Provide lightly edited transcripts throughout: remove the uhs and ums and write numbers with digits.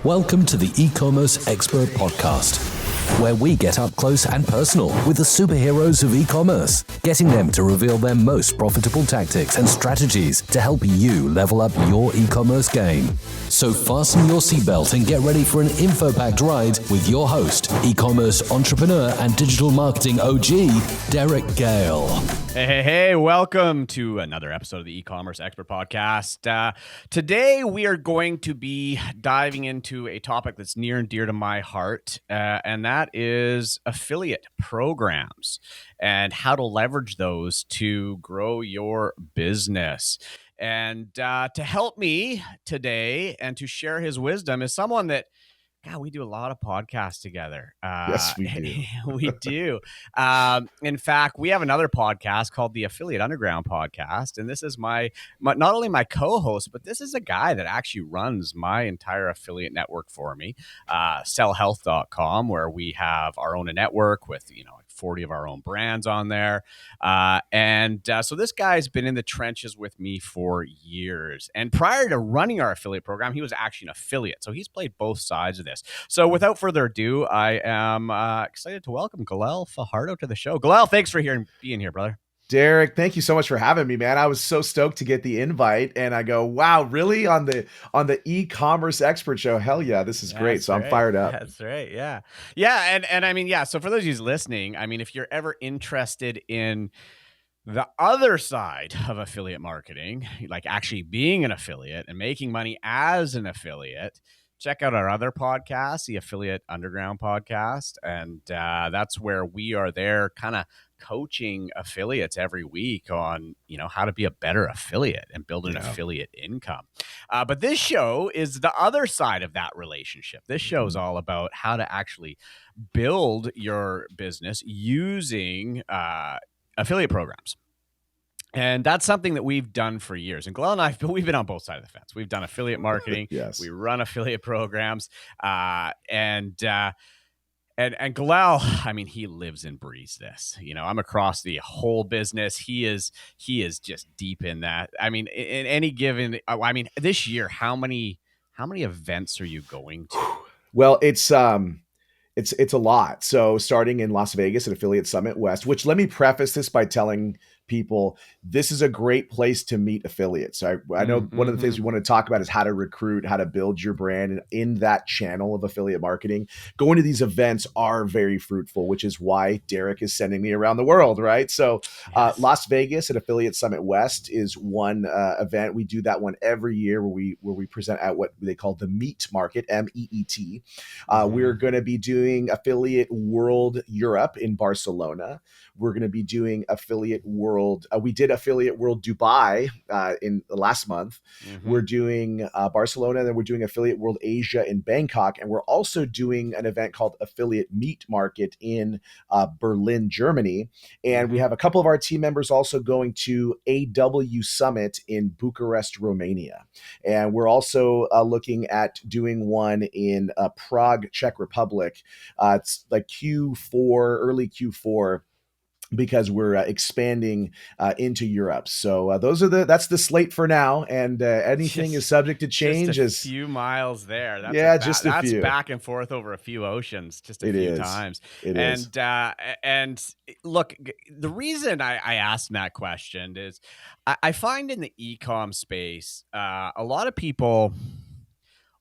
Welcome to the eCommerce Expert Podcast, where we get up close and personal with the superheroes of e-commerce, getting them to reveal their most profitable tactics and strategies to help you level up your e-commerce game. So fasten your seatbelt and get ready for an info-packed ride with your host, e-commerce entrepreneur and digital marketing OG, Derek Gale. Hey, welcome to another episode of the eCommerce Expert Podcast. Today, we are going to be diving into a topic that's near and dear to my heart, and that is affiliate programs and how to leverage those to grow your business. And to help me today and to share his wisdom is someone that, God, we do a lot of podcasts together. Yes, we do. We do. In fact, we have another podcast called the Affiliate Underground Podcast. And this is my not only my co-host, but this is a guy that actually runs my entire affiliate network for me, sellhealth.com, where we have our own network with, 40 of our own brands on there. So this guy's been in the trenches with me for years. And prior to running our affiliate program, he was actually an affiliate. So he's played both sides of this. So without further ado, I am excited to welcome Galel Fajardo to the show. Galel, thanks for being here, brother. Derek, thank you so much for having me, man. I was so stoked to get the invite, and I go, wow, really? On the e-commerce expert show? Hell yeah, this is great. So I'm fired up. That's right. Yeah. Yeah. And I mean, yeah. So for those of you listening, I mean, if you're ever interested in the other side of affiliate marketing, like actually being an affiliate and making money as an affiliate, check out our other podcast, the Affiliate Underground Podcast. And that's where we are there kind of coaching affiliates every week on, how to be a better affiliate and build an affiliate income. But this show is the other side of that relationship. This show is all about how to actually build your business using affiliate programs. And that's something that we've done for years. And Galel and I, we've been on both sides of the fence. We've done affiliate marketing. Yes. We run affiliate programs. And Galel, I mean, he lives and breathes this. I'm across the whole business. He is just deep in that. I mean, in any given, this year, how many events are you going to? Well, it's a lot. So starting in Las Vegas at Affiliate Summit West, which let me preface this by telling people this is a great place to meet affiliates. I know one of the things we want to talk about is how to recruit, how to build your brand in that channel of affiliate marketing. Going to these events are very fruitful, which is why Derek is sending me around the world, right? So yes. Las Vegas at Affiliate Summit West is one event. We do that one every year where we present at what they call the Meet Market, MEET. We're going to be doing Affiliate World Europe in Barcelona. We're going to be doing Affiliate World. We did Affiliate World Dubai in the last month. We're doing Barcelona, and then we're doing Affiliate World Asia in Bangkok. And we're also doing an event called Affiliate Meet Market in Berlin, Germany. And we have a couple of our team members also going to AW Summit in Bucharest, Romania. And we're also looking at doing one in Prague, Czech Republic. It's like Q4, early Q4. Because we're expanding into Europe. So that's the slate for now. And anything is subject to change. Just a few miles there. That's just a few. That's back and forth over a few oceans, just a few times. It is. And look, the reason I asked that question is I find in the e-com space, a lot of people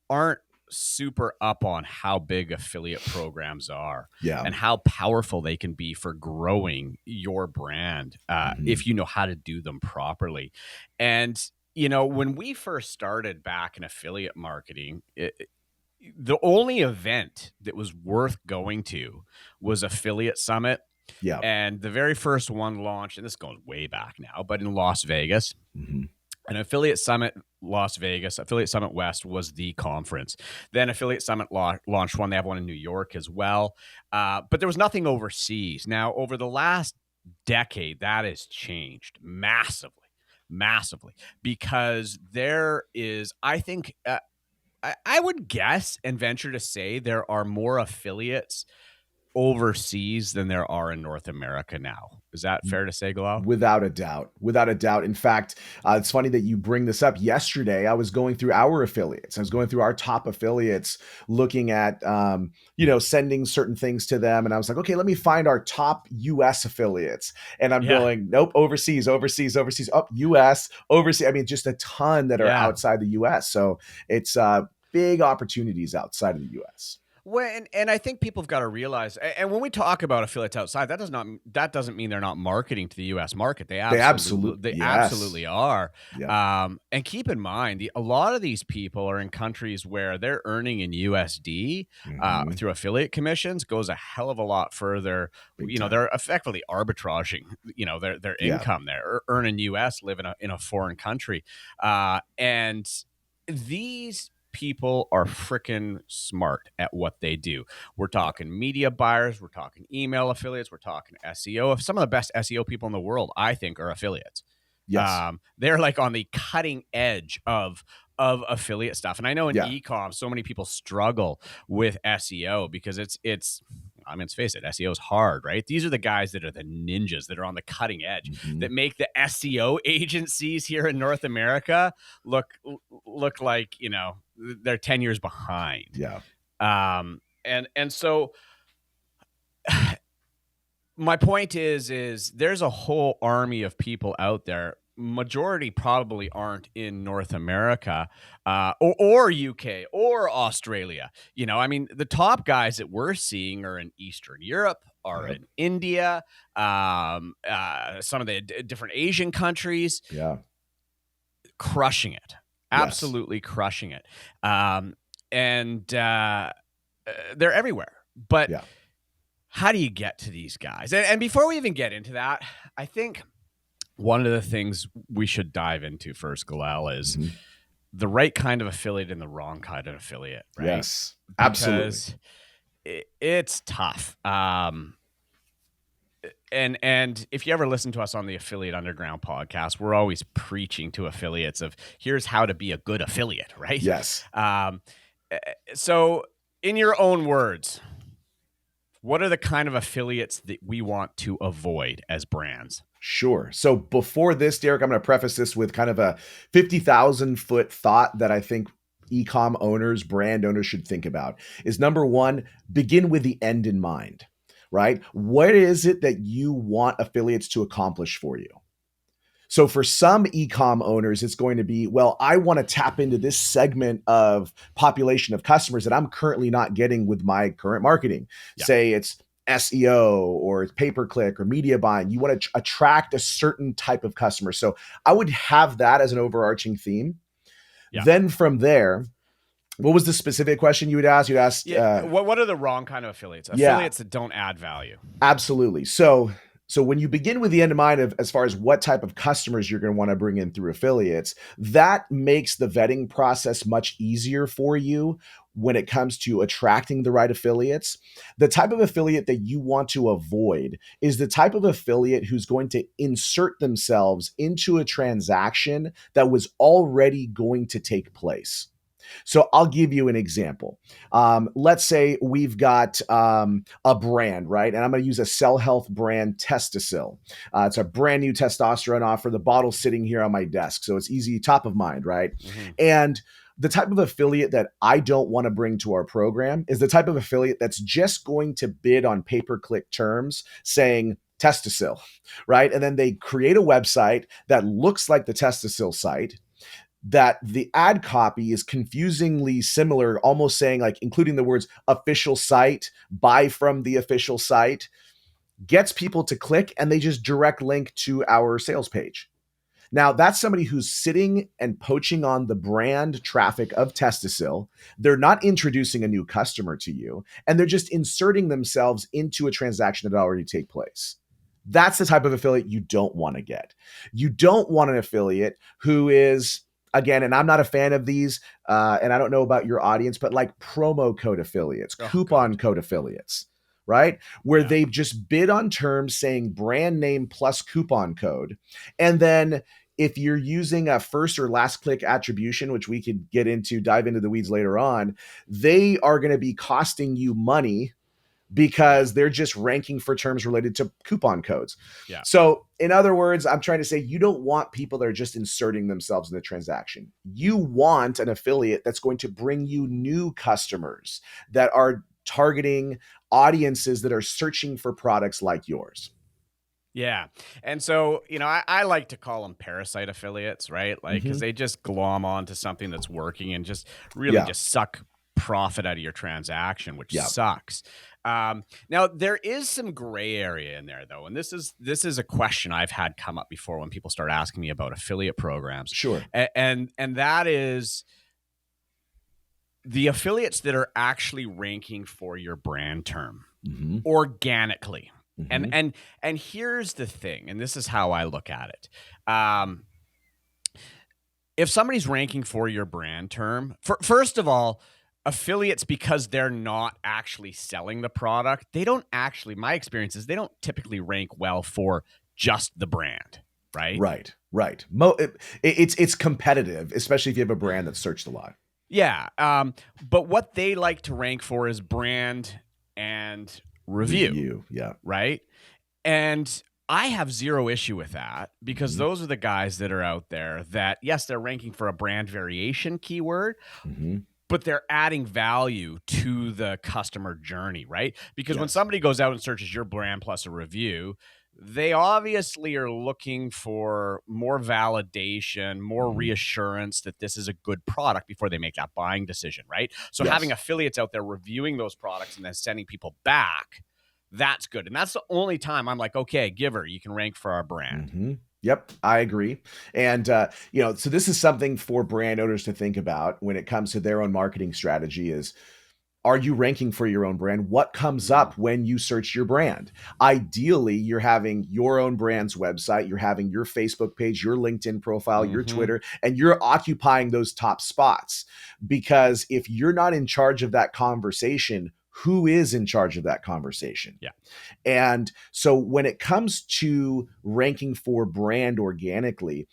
aren't super up on how big affiliate programs are and how powerful they can be for growing your brand if you know how to do them properly. And, when we first started back in affiliate marketing, the only event that was worth going to was Affiliate Summit. Yeah. And the very first one launched, and this goes way back now, but in Las Vegas. And Affiliate Summit Las Vegas, Affiliate Summit West was the conference. Then Affiliate Summit launched one. They have one in New York as well. But there was nothing overseas. Now, over the last decade, that has changed massively, because there is, I think, I would guess and venture to say there are more affiliates overseas than there are in North America now. Is that fair to say, Galal? Without a doubt. Without a doubt. In fact, it's funny that you bring this up. Yesterday, I was going through our affiliates. I was going through our top affiliates, looking at, sending certain things to them. And I was like, okay, let me find our top US affiliates. And I'm going, nope, overseas. Up, US, overseas. I mean, just a ton that are outside the US. So it's big opportunities outside of the US. Well, and I think people have got to realize, and when we talk about affiliates outside, that doesn't mean they're not marketing to the U.S. market. They absolutely are. Yeah. And keep in mind, a lot of these people are in countries where they're earning in USD through affiliate commissions. Goes a hell of a lot further. Big time. They're effectively arbitraging, their income there, earning US, live in a foreign country, and these people are freaking smart at what they do. We're talking media buyers, we're talking email affiliates, we're talking SEO. Some of the best SEO people in the world, I think, are affiliates. Yes. They're like on the cutting edge of affiliate stuff. And I know in e-com, so many people struggle with SEO because it's I mean, let's face it, SEO is hard, right? These are the guys that are the ninjas that are on the cutting edge, that make the SEO agencies here in North America look like, they're 10 years behind. Yeah. And so my point is there's a whole army of people out there. Majority probably aren't in North America or UK or Australia. I mean, the top guys that we're seeing are in Eastern Europe, are in India, some of the different Asian countries. Yeah. Crushing it. Absolutely crushing it. And they're everywhere. But how do you get to these guys? And before we even get into that, I think one of the things we should dive into first, Galal, is the right kind of affiliate and the wrong kind of affiliate, right? Yes, absolutely. Because it's tough. And if you ever listen to us on the Affiliate Underground podcast, we're always preaching to affiliates of here's how to be a good affiliate, right? Yes. So in your own words, what are the kind of affiliates that we want to avoid as brands? Sure. So before this, Derek, I'm going to preface this with kind of a 50,000 foot thought that I think e-com owners, brand owners should think about is number one, begin with the end in mind, right? What is it that you want affiliates to accomplish for you? So for some e-com owners, it's going to be, well, I want to tap into this segment of population of customers that I'm currently not getting with my current marketing. Yeah. Say it's SEO or it's pay-per-click or media buying. You want to attract a certain type of customer. So I would have that as an overarching theme. Yeah. Then from there, what was the specific question you would ask? You asked, what are the wrong kind of affiliates? Affiliates that don't add value. Absolutely. So when you begin with the end in mind of as far as what type of customers you're going to want to bring in through affiliates, that makes the vetting process much easier for you when it comes to attracting the right affiliates. The type of affiliate that you want to avoid is the type of affiliate who's going to insert themselves into a transaction that was already going to take place. So I'll give you an example. Let's say we've got a brand, right? And I'm going to use a Cell Health brand, Testasil. It's a brand new testosterone offer. The bottle's sitting here on my desk, so it's easy, top of mind, right? And the type of affiliate that I don't want to bring to our program is the type of affiliate that's just going to bid on pay-per-click terms saying Testasil, right? And then they create a website that looks like the Testasil site, that the ad copy is confusingly similar, almost saying like including the words official site, buy from the official site, gets people to click and they just direct link to our sales page. Now that's somebody who's sitting and poaching on the brand traffic of Testasil. They're not introducing a new customer to you, and they're just inserting themselves into a transaction that already take place. That's the type of affiliate you don't want to get. You don't want an affiliate who is, again, and I'm not a fan of these, and I don't know about your audience, but like promo code affiliates, coupon code affiliates, right? Where they've just bid on terms saying brand name plus coupon code. And then if you're using a first or last click attribution, which we could dive into the weeds later on, they are going to be costing you money because they're just ranking for terms related to coupon codes. Yeah. So in other words, I'm trying to say you don't want people that are just inserting themselves in the transaction. You want an affiliate that's going to bring you new customers that are targeting audiences that are searching for products like yours. Yeah. And so, I like to call them parasite affiliates, right? Like, because they just glom onto something that's working and just really just suck profit out of your transaction, which sucks. Now, there is some gray area in there, though. And this is a question I've had come up before when people start asking me about affiliate programs. Sure. And that is the affiliates that are actually ranking for your brand term organically. And here's the thing, and this is how I look at it. If somebody's ranking for your brand term, first of all, affiliates, because they're not actually selling the product, they don't actually, my experience is they don't typically rank well for just the brand, right? Right. It's competitive, especially if you have a brand that's searched a lot. Yeah. But what they like to rank for is brand and review. Yeah. Right. And I have zero issue with that, because those are the guys that are out there that, yes, they're ranking for a brand variation keyword, but they're adding value to the customer journey, right? Because when somebody goes out and searches your brand plus a review, they obviously are looking for more validation, more reassurance that this is a good product before they make that buying decision, right? So having affiliates out there reviewing those products and then sending people back, that's good. And that's the only time I'm like, okay, Giver, you can rank for our brand. Yep, I agree. And, so this is something for brand owners to think about when it comes to their own marketing strategy is, are you ranking for your own brand? What comes up when you search your brand? Ideally, you're having your own brand's website, you're having your Facebook page, your LinkedIn profile, your Twitter, and you're occupying those top spots. Because if you're not in charge of that conversation, who is in charge of that conversation? Yeah. And so when it comes to ranking for brand organically,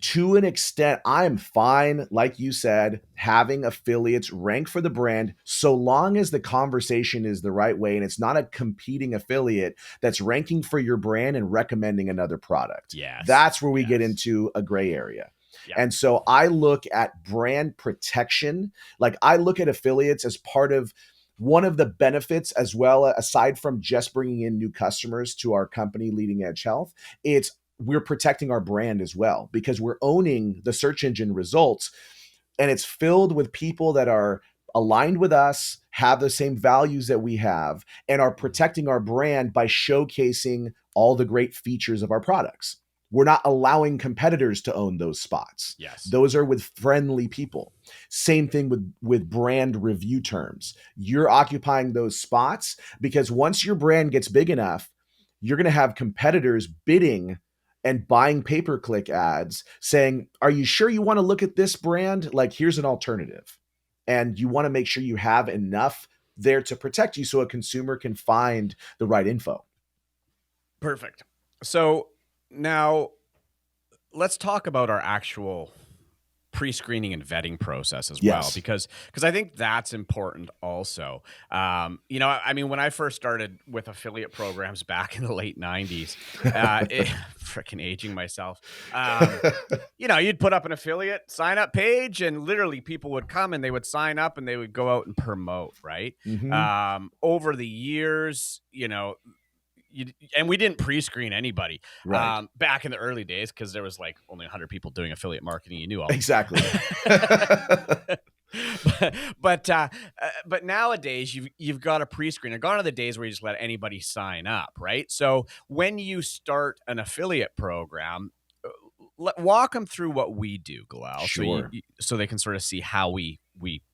to an extent, I'm fine, like you said, having affiliates rank for the brand, so long as the conversation is the right way and it's not a competing affiliate that's ranking for your brand and recommending another product. Yes. That's where we get into a gray area. Yeah. And so I look at brand protection. Like, I look at affiliates as part of one of the benefits as well, aside from just bringing in new customers to our company, Leading Edge Health, we're protecting our brand as well, because we're owning the search engine results, and it's filled with people that are aligned with us, have the same values that we have, and are protecting our brand by showcasing all the great features of our products. We're not allowing competitors to own those spots. Yes. Those are with friendly people. Same thing with brand review terms. You're occupying those spots because once your brand gets big enough, you're going to have competitors bidding and buying pay-per-click ads saying, are you sure you want to look at this brand? Like, here's an alternative. And you want to make sure you have enough there to protect you so a consumer can find the right info. Perfect. So now let's talk about our actual pre-screening and vetting process as well, because I think that's important also. When I first started with affiliate programs back in the late 90s, freaking aging myself, you'd put up an affiliate sign up page and literally people would come and they would sign up and they would go out and promote, right? Over the years, and we didn't pre-screen anybody back in the early days, because there was like only 100 people doing affiliate marketing. You knew all exactly. But nowadays you've got a pre-screen. And gone are the days where you just let anybody sign up, right? So when you start an affiliate program, walk them through what we do, Galal, Sure. so they can sort of see how we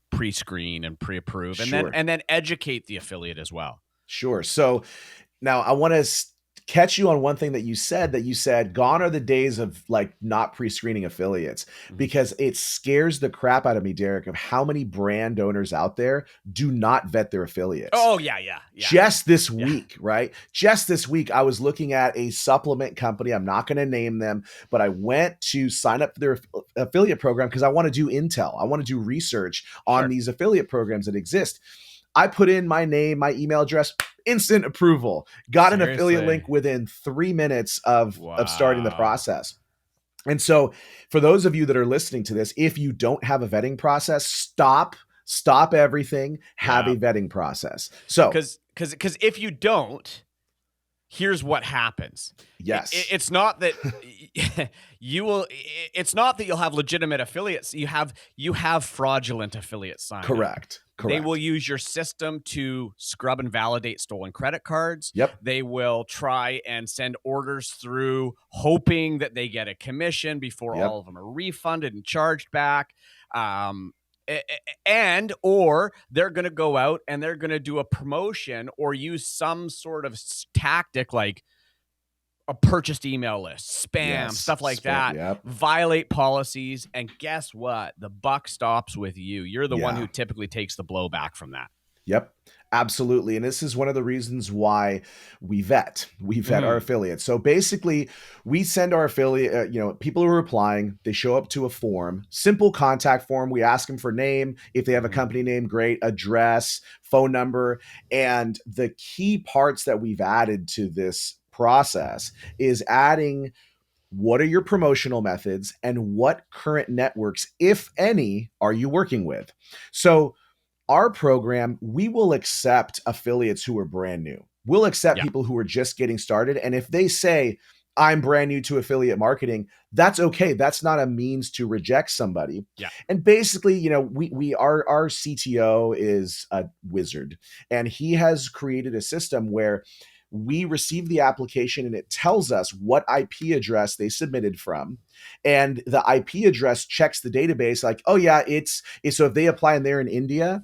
pre-screen and pre-approve, and then educate the affiliate as well. Sure. So now I want to catch you on one thing that you said, gone are the days of like not pre-screening affiliates, because it scares the crap out of me, Derek, of how many brand owners out there do not vet their affiliates. Oh yeah. Just this week, right? Just this week, I was looking at a supplement company. I'm not going to name them, but I went to sign up for their affiliate program because I want to do intel. I want to do research on these affiliate programs that exist. I put in my name, my email address. instant approval. Got an affiliate Seriously? link within 3 minutes of starting the Wow. process. And so for those of you that are listening to this, if you don't have a vetting process, stop everything, have Yeah. a vetting process. So Because if you don't, here's what happens. yes, It's not that you will. It's not that you'll have legitimate affiliates. You have fraudulent affiliates sign up. correct. They will use your system to scrub and validate stolen credit cards. Yep. They will try and send orders through, hoping that they get a commission before Yep. all of them are refunded and charged back. And or they're going to go out and they're going to do a promotion or use some sort of tactic like a purchased email list, spam, Yes, stuff like spam, that, yep. violate policies. And guess what? The buck stops with you. You're the one Yeah. who typically takes the blowback from that. Yep, absolutely. And this is one of the reasons why we vet our affiliates. So basically we send our affiliate, people who are applying, they show up to a form, simple contact form. We ask them for name. If they have a company name, great, address, phone number. And the key parts that we've added to this process is adding what are your promotional methods and what current networks, if any, are you working with? So our program, we will accept affiliates who are brand new. We'll accept people who are just getting started. And if they say, I'm brand new to affiliate marketing, that's okay. That's not a means to reject somebody. Yeah. And basically, our CTO is a wizard, and he has created a system where we receive the application and it tells us what IP address they submitted from. And the IP address checks the database like, oh yeah, it's so if they apply and they're in India,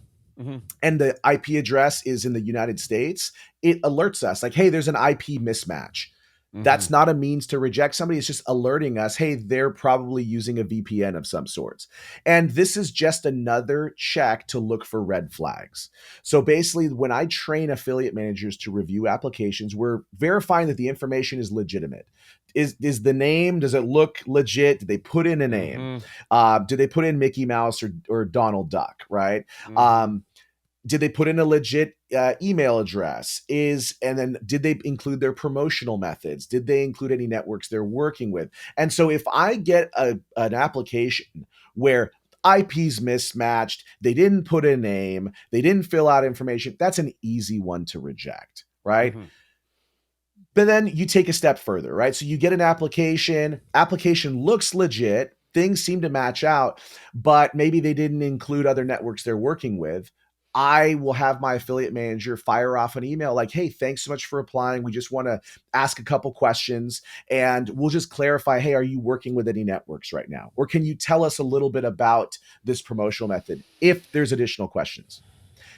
and the IP address is in the United States, it alerts us like, hey, there's an IP mismatch. That's not a means to reject somebody. It's just alerting us, hey, they're probably using a VPN of some sorts. And this is just another check to look for red flags. So basically, when I train affiliate managers to review applications, we're verifying that the information is legitimate. Is the name, does it look legit? Did they put in a name? Did they put in Mickey Mouse or Donald Duck, right? Did they put in a legit email address? And then did they include their promotional methods? Did they include any networks they're working with? And so if I get an application where IP's mismatched, they didn't put a name, they didn't fill out information, that's an easy one to reject, right? But then you take a step further, right? So you get an application looks legit, things seem to match out, but maybe they didn't include other networks they're working with. I will have my affiliate manager fire off an email like, hey, thanks so much for applying. We just want to ask a couple questions and we'll just clarify, hey, are you working with any networks right now? Or can you tell us a little bit about this promotional method if there's additional questions?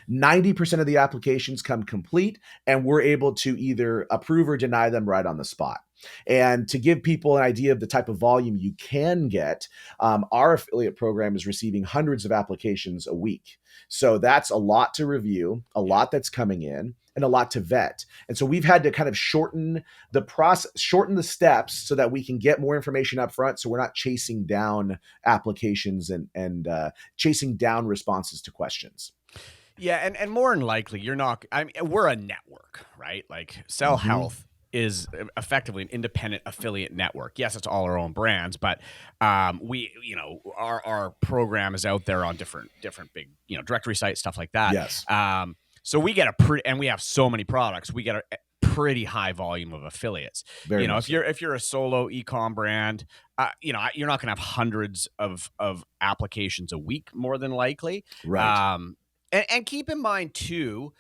90% of the applications come complete and we're able to either approve or deny them right on the spot. And to give people an idea of the type of volume you can get, our affiliate program is receiving hundreds of applications a week. So that's a lot to review, a lot that's coming in, and a lot to vet. And so we've had to kind of shorten the process, shorten the steps so that we can get more information up front. So we're not chasing down applications and chasing down responses to questions. Yeah, and more than likely, you're not. I mean, we're a network, right? Like Sell Health is effectively an independent affiliate network. Yes, it's all our own brands, but we, our program is out there on different big, directory sites, stuff like that. Yes. So we get and we have so many products. We get a pretty high volume of affiliates. Very if much you're a solo e-com brand, you're not going to have hundreds of applications a week, more than likely. Right. And keep in mind too,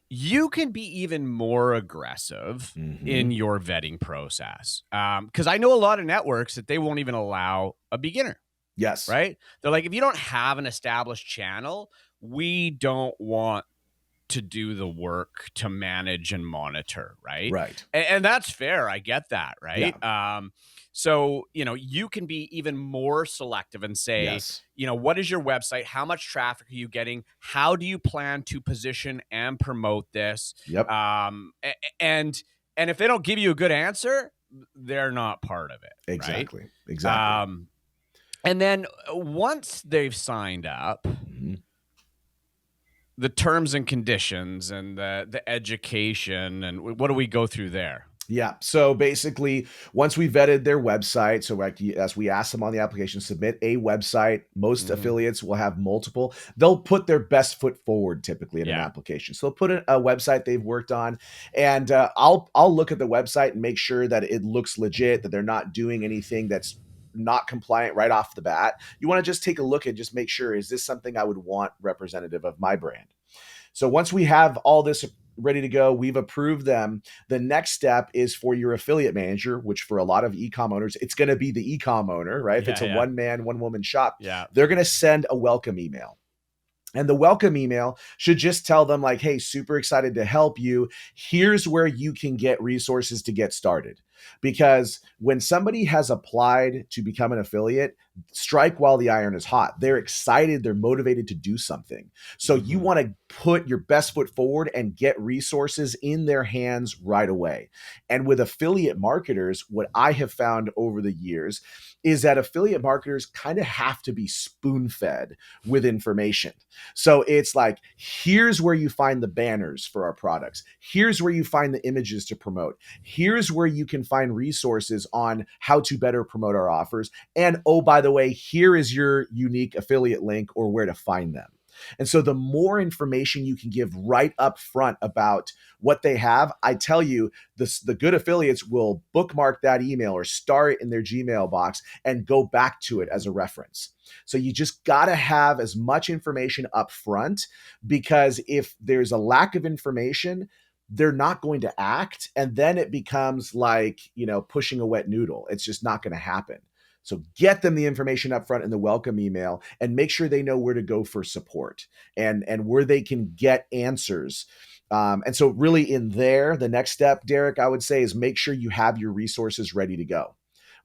you can be even more aggressive in your vetting process. Because I know a lot of networks that they won't even allow a beginner. Yes. Right? They're like, if you don't have an established channel, we don't want to do the work to manage and monitor, right? Right. And that's fair. I get that, right? Yeah. So, you can be even more selective and say, Yes. What is your website? How much traffic are you getting? How do you plan to position and promote this? Yep. And if they don't give you a good answer, they're not part of it. Exactly. Right? Exactly. And then once they've signed up, the terms and conditions and the education, and what do we go through there? Yeah. So basically, once we vetted their website, so like as we ask them on the application, submit a website. Most affiliates will have multiple. They'll put their best foot forward typically in an application. So they'll put a website they've worked on, and I'll look at the website and make sure that it looks legit, that they're not doing anything that's not compliant right off the bat. You want to just take a look and just make sure, is this something I would want representative of my brand? So once we have all this ready to go, we've approved them. The next step is for your affiliate manager, which for a lot of e-com owners, it's going to be the e-com owner, right? If it's a one man, one woman shop, they're going to send a welcome email. And the welcome email should just tell them like, hey, super excited to help you. Here's where you can get resources to get started. Because when somebody has applied to become an affiliate, strike while the iron is hot. They're excited. They're motivated to do something. So you want to put your best foot forward and get resources in their hands right away. And with affiliate marketers, what I have found over the years is that affiliate marketers kind of have to be spoon-fed with information. So it's like, here's where you find the banners for our products. Here's where you find the images to promote. Here's where you can find resources on how to better promote our offers. And oh, by the way, here is your unique affiliate link or where to find them. And so the more information you can give right up front about what they have, I tell you, the good affiliates will bookmark that email or star it in their Gmail box and go back to it as a reference. So you just got to have as much information up front, because if there's a lack of information, they're not going to act. And then it becomes like, pushing a wet noodle. It's just not going to happen. So get them the information up front in the welcome email and make sure they know where to go for support and where they can get answers. And so really in there, the next step, Derek, I would say is make sure you have your resources ready to go.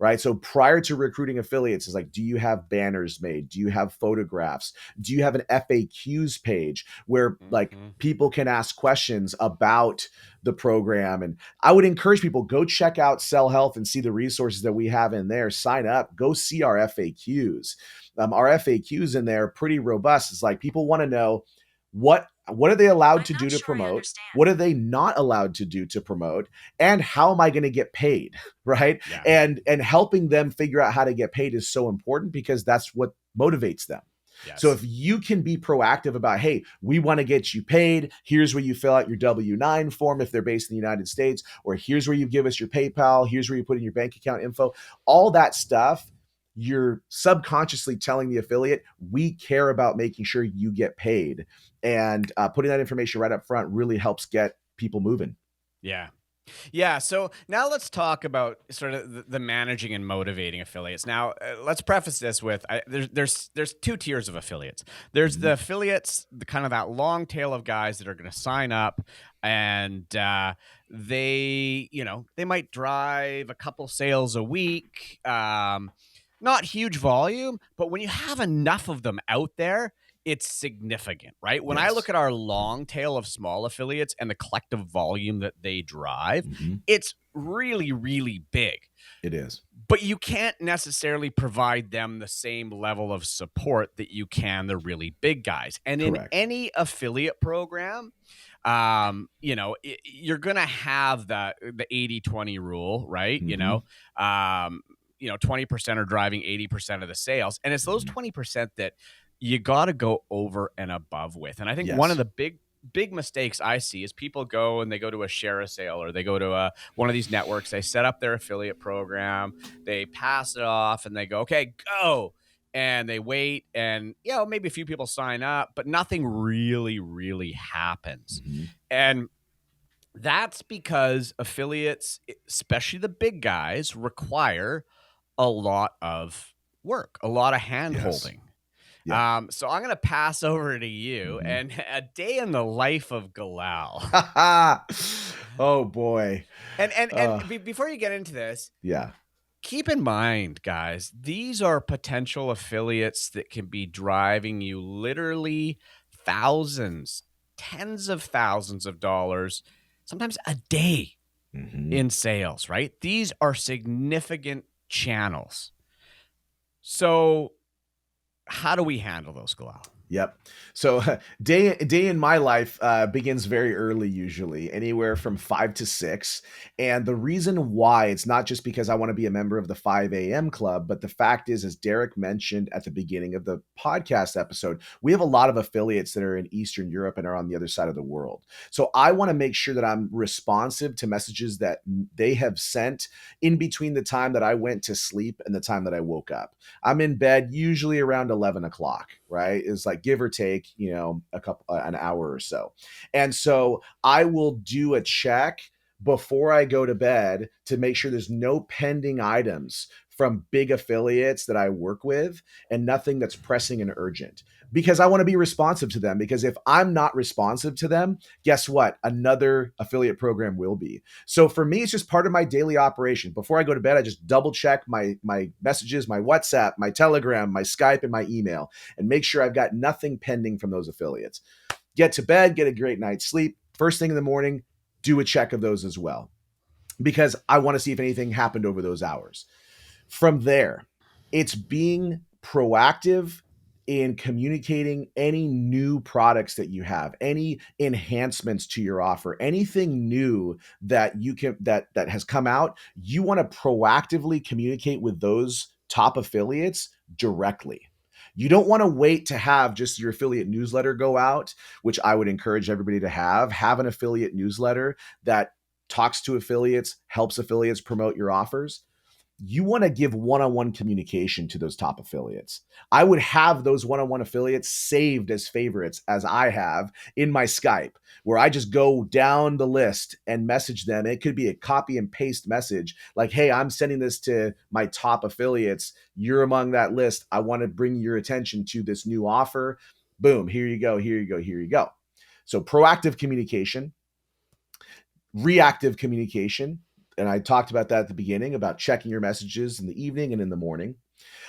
Right. So prior to recruiting affiliates, is like, do you have banners made? Do you have photographs? Do you have an FAQs page where like people can ask questions about the program? And I would encourage people, go check out Sell Health and see the resources that we have in there. Sign up, go see our FAQs. Our FAQs in there are pretty robust. It's like people want to know what are they allowed to do to promote? What are they not allowed to do to promote? And how am I going to get paid? Right. Yeah. And helping them figure out how to get paid is so important, because that's what motivates them. Yes. So if you can be proactive about, hey, we want to get you paid. Here's where you fill out your W-9 form if they're based in the United States, or here's where you give us your PayPal. Here's where you put in your bank account info, all that stuff. You're subconsciously telling the affiliate, we care about making sure you get paid. And putting that information right up front really helps get people moving. Yeah. Yeah. So now let's talk about sort of the managing and motivating affiliates. Now, let's preface this with there's two tiers of affiliates. There's the affiliates, the kind of that long tail of guys that are going to sign up, and they might drive a couple sales a week. Not huge volume, but when you have enough of them out there, it's significant, right? When I look at our long tail of small affiliates and the collective volume that they drive, it's really, really big. It is. But you can't necessarily provide them the same level of support that you can the really big guys. And in any affiliate program, you're going to have the 80-20 rule, right? 20% are driving 80% of the sales. And it's those 20% that you got to go over and above with. And I think one of the big mistakes I see is people go and they go to a share a sale, or they go to one of these networks, they set up their affiliate program, they pass it off, and they go, okay, go. And they wait, and maybe a few people sign up, but nothing really, really happens. And that's because affiliates, especially the big guys, require a lot of work, a lot of hand holding. Yeah. So I'm going to pass over to you and a day in the life of Galal. Oh boy. And before you get into this, keep in mind, guys, these are potential affiliates that can be driving you literally thousands, tens of thousands of dollars, sometimes a day in sales, right? These are significant channels. So how do we handle those, Galal? Yep. So day in my life begins very early, usually anywhere from 5 to 6. And the reason why, it's not just because I want to be a member of the 5 a.m. club, but the fact is, as Derek mentioned at the beginning of the podcast episode, we have a lot of affiliates that are in Eastern Europe and are on the other side of the world. So I want to make sure that I'm responsive to messages that they have sent in between the time that I went to sleep and the time that I woke up. I'm in bed usually around 11 o'clock, right? It's like give or take, an hour or so. And so I will do a check before I go to bed to make sure there's no pending items from big affiliates that I work with and nothing that's pressing and urgent, because I want to be responsive to them. Because if I'm not responsive to them, guess what? Another affiliate program will be. So for me, it's just part of my daily operation. Before I go to bed, I just double check my messages, my WhatsApp, my Telegram, my Skype, and my email, and make sure I've got nothing pending from those affiliates. Get to bed, get a great night's sleep. First thing in the morning, do a check of those as well, because I want to see if anything happened over those hours. From there, it's being proactive in communicating any new products that you have, any enhancements to your offer, anything new that you can that has come out. You want to proactively communicate with those top affiliates directly. You don't want to wait to have just your affiliate newsletter go out, which I would encourage everybody to have. Have an affiliate newsletter that talks to affiliates, helps affiliates promote your offers. You want to give one-on-one communication to those top affiliates. I would have those one-on-one affiliates saved as favorites, as I have in my Skype, where I just go down the list and message them. It could be a copy and paste message like, hey, I'm sending this to my top affiliates. You're among that list. I want to bring your attention to this new offer. Boom, here you go, here you go, here you go. So proactive communication, reactive communication. And I talked about that at the beginning, about checking your messages in the evening and in the morning.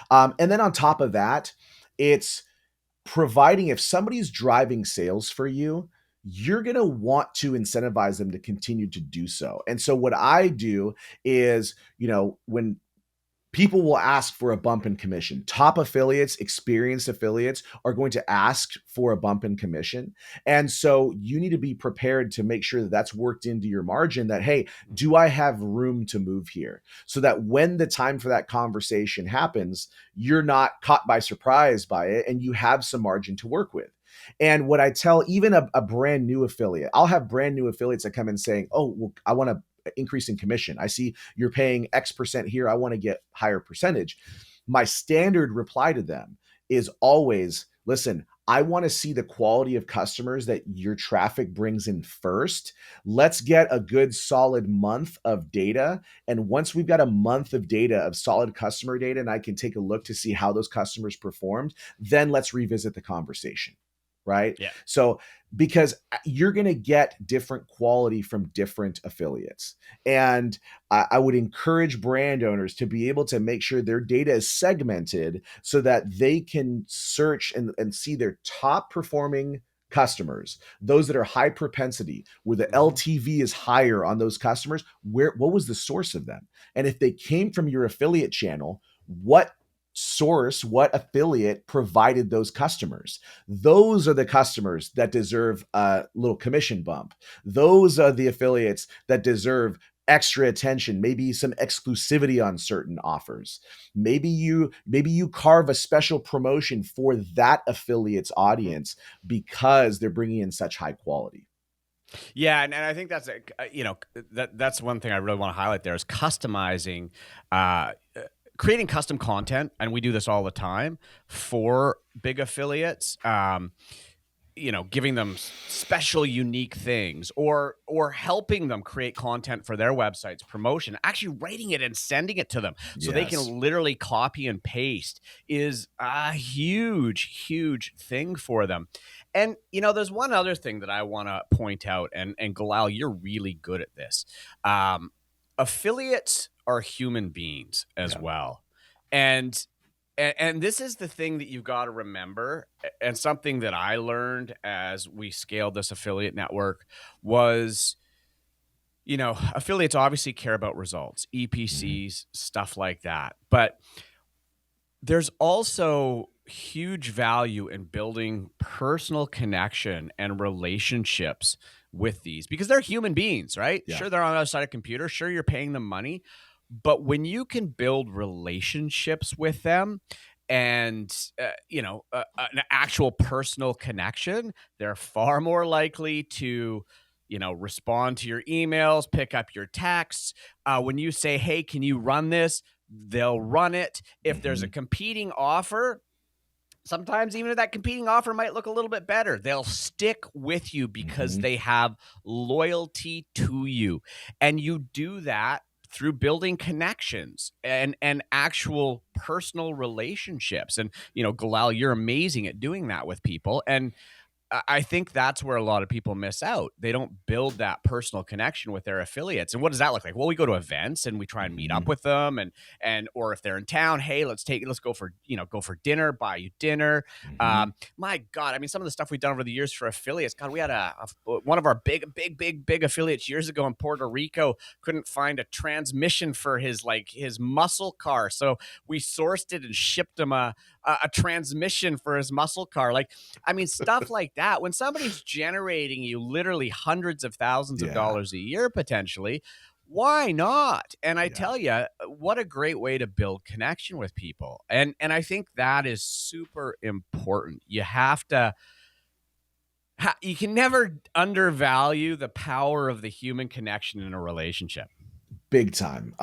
And then on top of that, it's providing, if somebody's driving sales for you, you're going to want to incentivize them to continue to do so. And so what I do is, when people will ask for a bump in commission. Top affiliates, experienced affiliates are going to ask for a bump in commission. And so you need to be prepared to make sure that that's worked into your margin, that, hey, do I have room to move here? So that when the time for that conversation happens, you're not caught by surprise by it and you have some margin to work with. And what I tell even a brand new affiliate, I'll have brand new affiliates that come in saying, oh, well, I want to increase in commission. I see you're paying X percent here. I want to get higher percentage. My standard reply to them is always, listen, I want to see the quality of customers that your traffic brings in first. Let's get a good solid month of data. And once we've got a month of data, of solid customer data, and I can take a look to see how those customers performed, then let's revisit the conversation. Right? Yeah. So because you're going to get different quality from different affiliates. And I would encourage brand owners to be able to make sure their data is segmented so that they can search and see their top performing customers, those that are high propensity, where the LTV is higher on those customers. What was the source of them? And if they came from your affiliate channel, what affiliate provided those customers? Those are the customers that deserve a little commission bump. Those are the affiliates that deserve extra attention, maybe some exclusivity on certain offers. Maybe you carve a special promotion for that affiliate's audience because they're bringing in such high quality. Yeah, and I think that's that's one thing I really want to highlight there is customizing. Creating custom content, and we do this all the time for big affiliates, giving them special unique things or helping them create content for their websites, promotion, actually writing it and sending it to them so they can literally copy and paste is a huge, huge thing for them. And, there's one other thing that I want to point out, and Galal, you're really good at this. Affiliates are human beings as well. And this is the thing that you've got to remember, and something that I learned as we scaled this affiliate network was, affiliates obviously care about results, EPCs, stuff like that. But there's also, huge value in building personal connection and relationships with these because they're human beings, right? Yeah. Sure, they're on the other side of a computer. Sure, you're paying them money. But when you can build relationships with them and, an actual personal connection, they're far more likely to, respond to your emails, pick up your texts. When you say, hey, can you run this? They'll run it. If there's a Mhm. competing offer, sometimes even if that competing offer might look a little bit better, they'll stick with you because Mhm. they have loyalty to you. And you do that through building connections and actual personal relationships. And, Galal, you're amazing at doing that with people. And I think that's where a lot of people miss out. They don't build that personal connection with their affiliates. And what does that look like? Well, we go to events and we try and meet up Mhm. with them or if they're in town, hey, let's go for, go for dinner, buy you dinner. Mhm. My God, I mean, some of the stuff we've done over the years for affiliates, God, we had one of our big affiliates years ago in Puerto Rico couldn't find a transmission for his muscle car. So we sourced it and shipped him a transmission for his muscle car. Like, I mean, stuff like that. When somebody's generating you literally hundreds of thousands of Yeah. dollars a year, potentially, why not? And I Yeah. tell you, what a great way to build connection with people. And I think that is super important. You have to, you can never undervalue the power of the human connection in a relationship. Big time.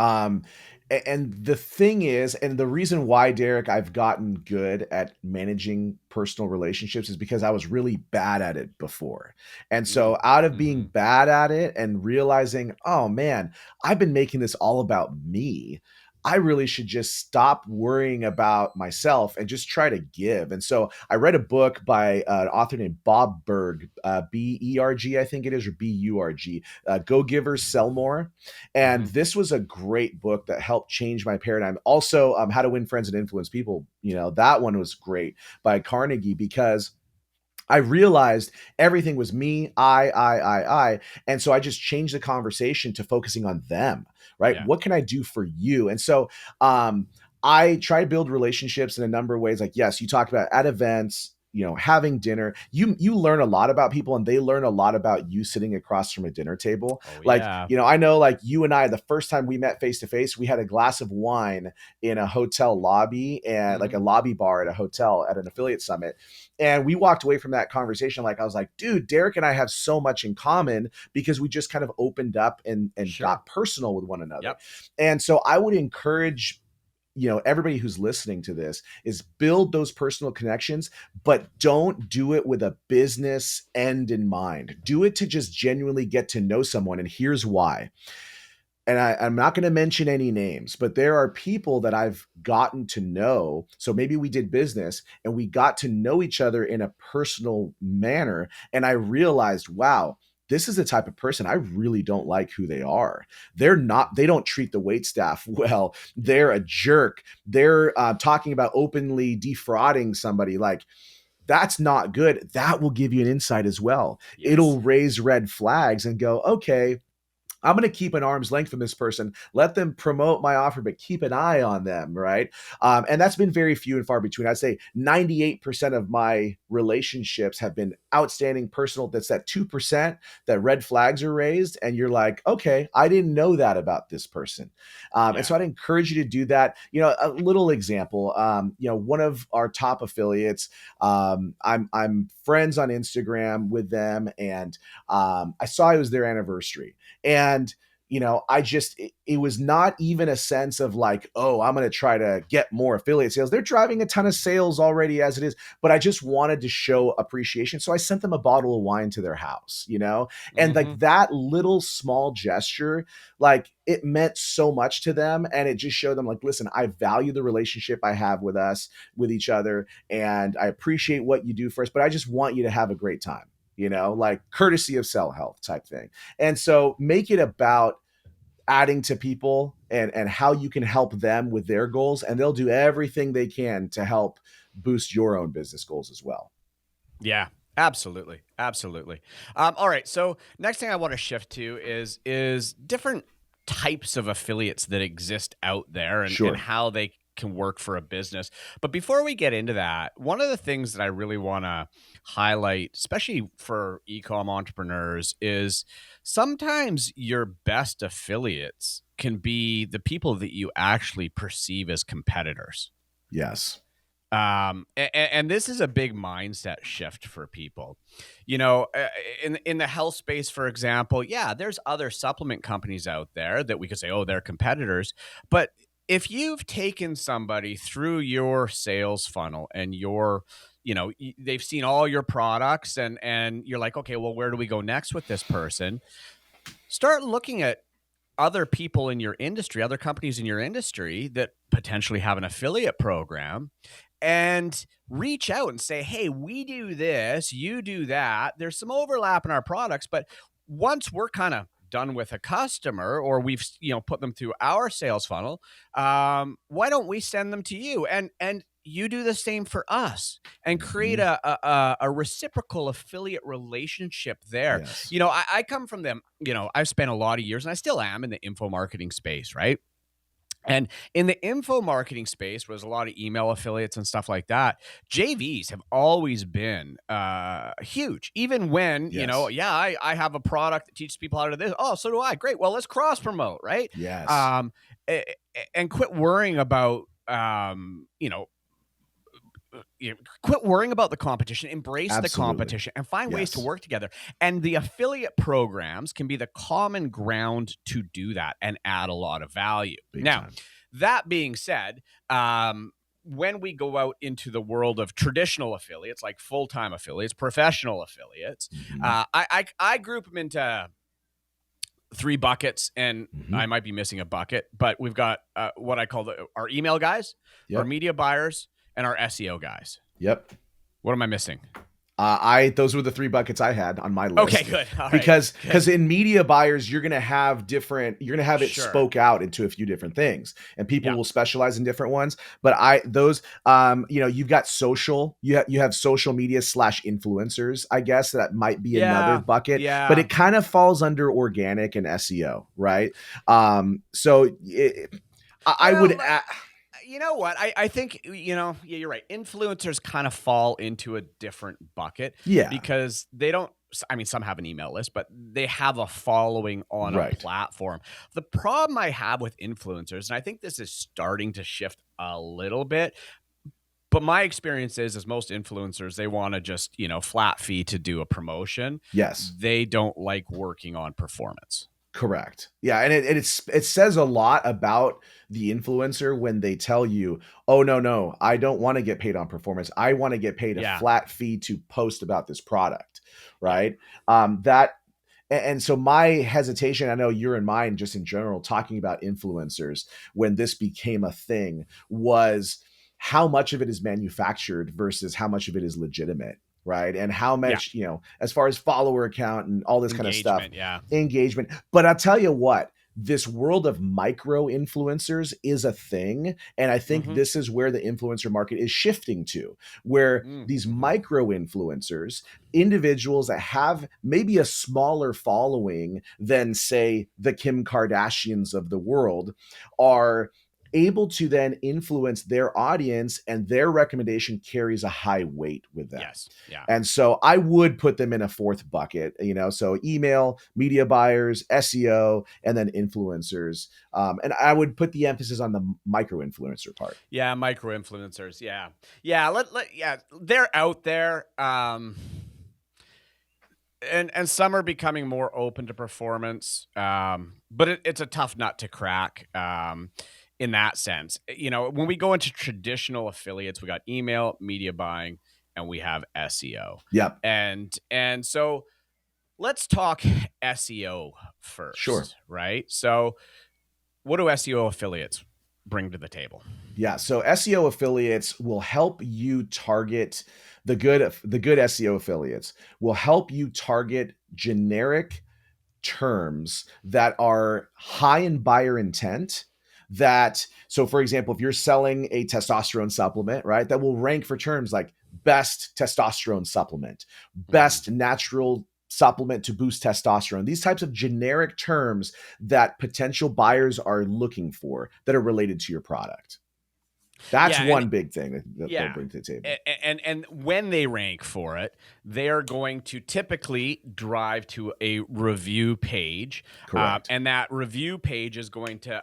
And the thing is, and the reason why, Derek, I've gotten good at managing personal relationships is because I was really bad at it before. And so, out of being Mm-hmm. bad at it and realizing, oh man, I've been making this all about me. I really should just stop worrying about myself and just try to give. And so I read a book by an author named Bob Berg, Berg, I think it is, or Burg, Go Givers, Sell More. And Mm-hmm. this was a great book that helped change my paradigm. Also, How to Win Friends and Influence People. That one was great by Carnegie because I realized everything was me, I. And so I just changed the conversation to focusing on them, right? Yeah. What can I do for you? And so I try to build relationships in a number of ways. Like, yes, you talked about at events, having dinner. You learn a lot about people and they learn a lot about you sitting across from a dinner table. Oh, Like, yeah. I know like you and I, the first time we met face to face, we had a glass of wine in a hotel lobby and like Mm-hmm. a lobby bar at a hotel at an affiliate summit. And we walked away from that conversation like I was like, dude, Derek and I have so much in common because we just kind of opened up and Sure. got personal with one another. Yep. And so I would encourage everybody who's listening to this is build those personal connections, but don't do it with a business end in mind. Do it to just genuinely get to know someone. And here's why. And I'm not going to mention any names, but there are people that I've gotten to know. So maybe we did business and we got to know each other in a personal manner. And I realized, wow, this is the type of person I really don't like who they are. They don't treat the wait staff well. They're a jerk. They're talking about openly defrauding somebody. Like, that's not good. That will give you an insight as well. Yes. It'll raise red flags and go, okay, I'm going to keep an arm's length from this person. Let them promote my offer, but keep an eye on them, right? And that's been very few and far between. I'd say 98% of my relationships have been outstanding personal. That's that 2% that red flags are raised. And you're like, okay, I didn't know that about this person. And Yeah. so I'd encourage you to do that. A little example, one of our top affiliates, I'm friends on Instagram with them. And I saw it was their anniversary. And it was not even a sense of like, oh, I'm going to try to get more affiliate sales. They're driving a ton of sales already as it is, but I just wanted to show appreciation. So I sent them a bottle of wine to their house, and Mm-hmm. like that little small gesture, like it meant so much to them. And it just showed them like, listen, I value the relationship I have with each other. And I appreciate what you do for us, but I just want you to have a great time. Like courtesy of Cell Health type thing. And so make it about adding to people and how you can help them with their goals. And they'll do everything they can to help boost your own business goals as well. Yeah, absolutely, absolutely. All right, so next thing I want to shift to is different types of affiliates that exist out there and Sure. how they can work for a business. But before we get into that, one of the things that I really want to highlight, especially for e-com entrepreneurs, is sometimes your best affiliates can be the people that you actually perceive as competitors. Yes. And this is a big mindset shift for people. You know, in the health space, for example, yeah, there's other supplement companies out there that we could say, oh, they're competitors. But if you've taken somebody through your sales funnel and they've seen all your products and you're like, okay, well, where do we go next with this person? Start looking at other people in your industry, other companies in your industry that potentially have an affiliate program, and reach out and say, hey, we do this, you do that. There's some overlap in our products, but once we're kind of done with a customer or we've put them through our sales funnel, why don't we send them to you and you do the same for us and create a reciprocal affiliate relationship there. Yes. I come from them. I've spent a lot of years, and I still am, in the info marketing space, right? And in the info marketing space, was a lot of email affiliates and stuff like that. JVs have always been huge. Even when, Yes. I have a product that teaches people how to do this. Oh, so do I. Great. Well, let's cross promote, right? Yes. And quit worrying about, quit worrying about the competition, embrace Absolutely. the competition, and find ways to Yes. work together. And the affiliate programs can be the common ground to do that and add a lot of value. Big Now, time. that being said, when we go out into the world of traditional affiliates, like full-time affiliates, professional affiliates, I group them into 3 buckets, and I might be missing a bucket, but we've got what I call our email guys, Yep. our media buyers, and our SEO guys. Yep. What am I missing? Those were the 3 buckets I had on my list. Okay, good. All right, because in media buyers, you're going to have it Sure. spoke out into a few different things, and people Yeah. will specialize in different ones. But you've got social, you have social media / influencers. I guess that might be another bucket, Yeah. but it kind of falls under organic and SEO, right? You know what? I think, you're right. Influencers kind of fall into a different bucket. Yeah. Because they don't, some have an email list, but they have a following on a platform. The problem I have with influencers, and I think this is starting to shift a little bit, but my experience is most influencers, they want to just, flat fee to do a promotion. Yes. They don't like working on performance. Correct. Yeah. And it says a lot about the influencer when they tell you, oh, no, I don't want to get paid on performance. I want to get paid a flat fee to post about this product. Right. And so my hesitation, I know you're in mine just in general, talking about influencers when this became a thing, was how much of it is manufactured versus how much of it is legitimate. Right. And how much, as far as follower count and all this kind of stuff, engagement. But I'll tell you what, this world of micro influencers is a thing. And I think this is where the influencer market is shifting to, where these micro influencers, individuals that have maybe a smaller following than, say, the Kim Kardashians of the world, are able to then influence their audience, and their recommendation carries a high weight with them. Yes. Yeah. And so I would put them in a 4th bucket, so email, media buyers, SEO, and then influencers. And I would put the emphasis on the micro influencer part. Yeah. Micro influencers. Yeah. Yeah. They're out there. And some are becoming more open to performance. But it's a tough nut to crack. In that sense, when we go into traditional affiliates, we got email, media buying, and we have SEO. Yep. And so let's talk SEO first. Sure. Right. So what do SEO affiliates bring to the table? Yeah. So SEO affiliates will help you target the good SEO affiliates will help you target generic terms that are high in buyer intent. So for example, if you're selling a testosterone supplement, right, that will rank for terms like best testosterone supplement, best natural supplement to boost testosterone, these types of generic terms that potential buyers are looking for that are related to your product. That's Yeah, one big thing that they'll yeah. bring to the table. And when they rank for it, they are going to typically drive to a review page. Correct. And that review page is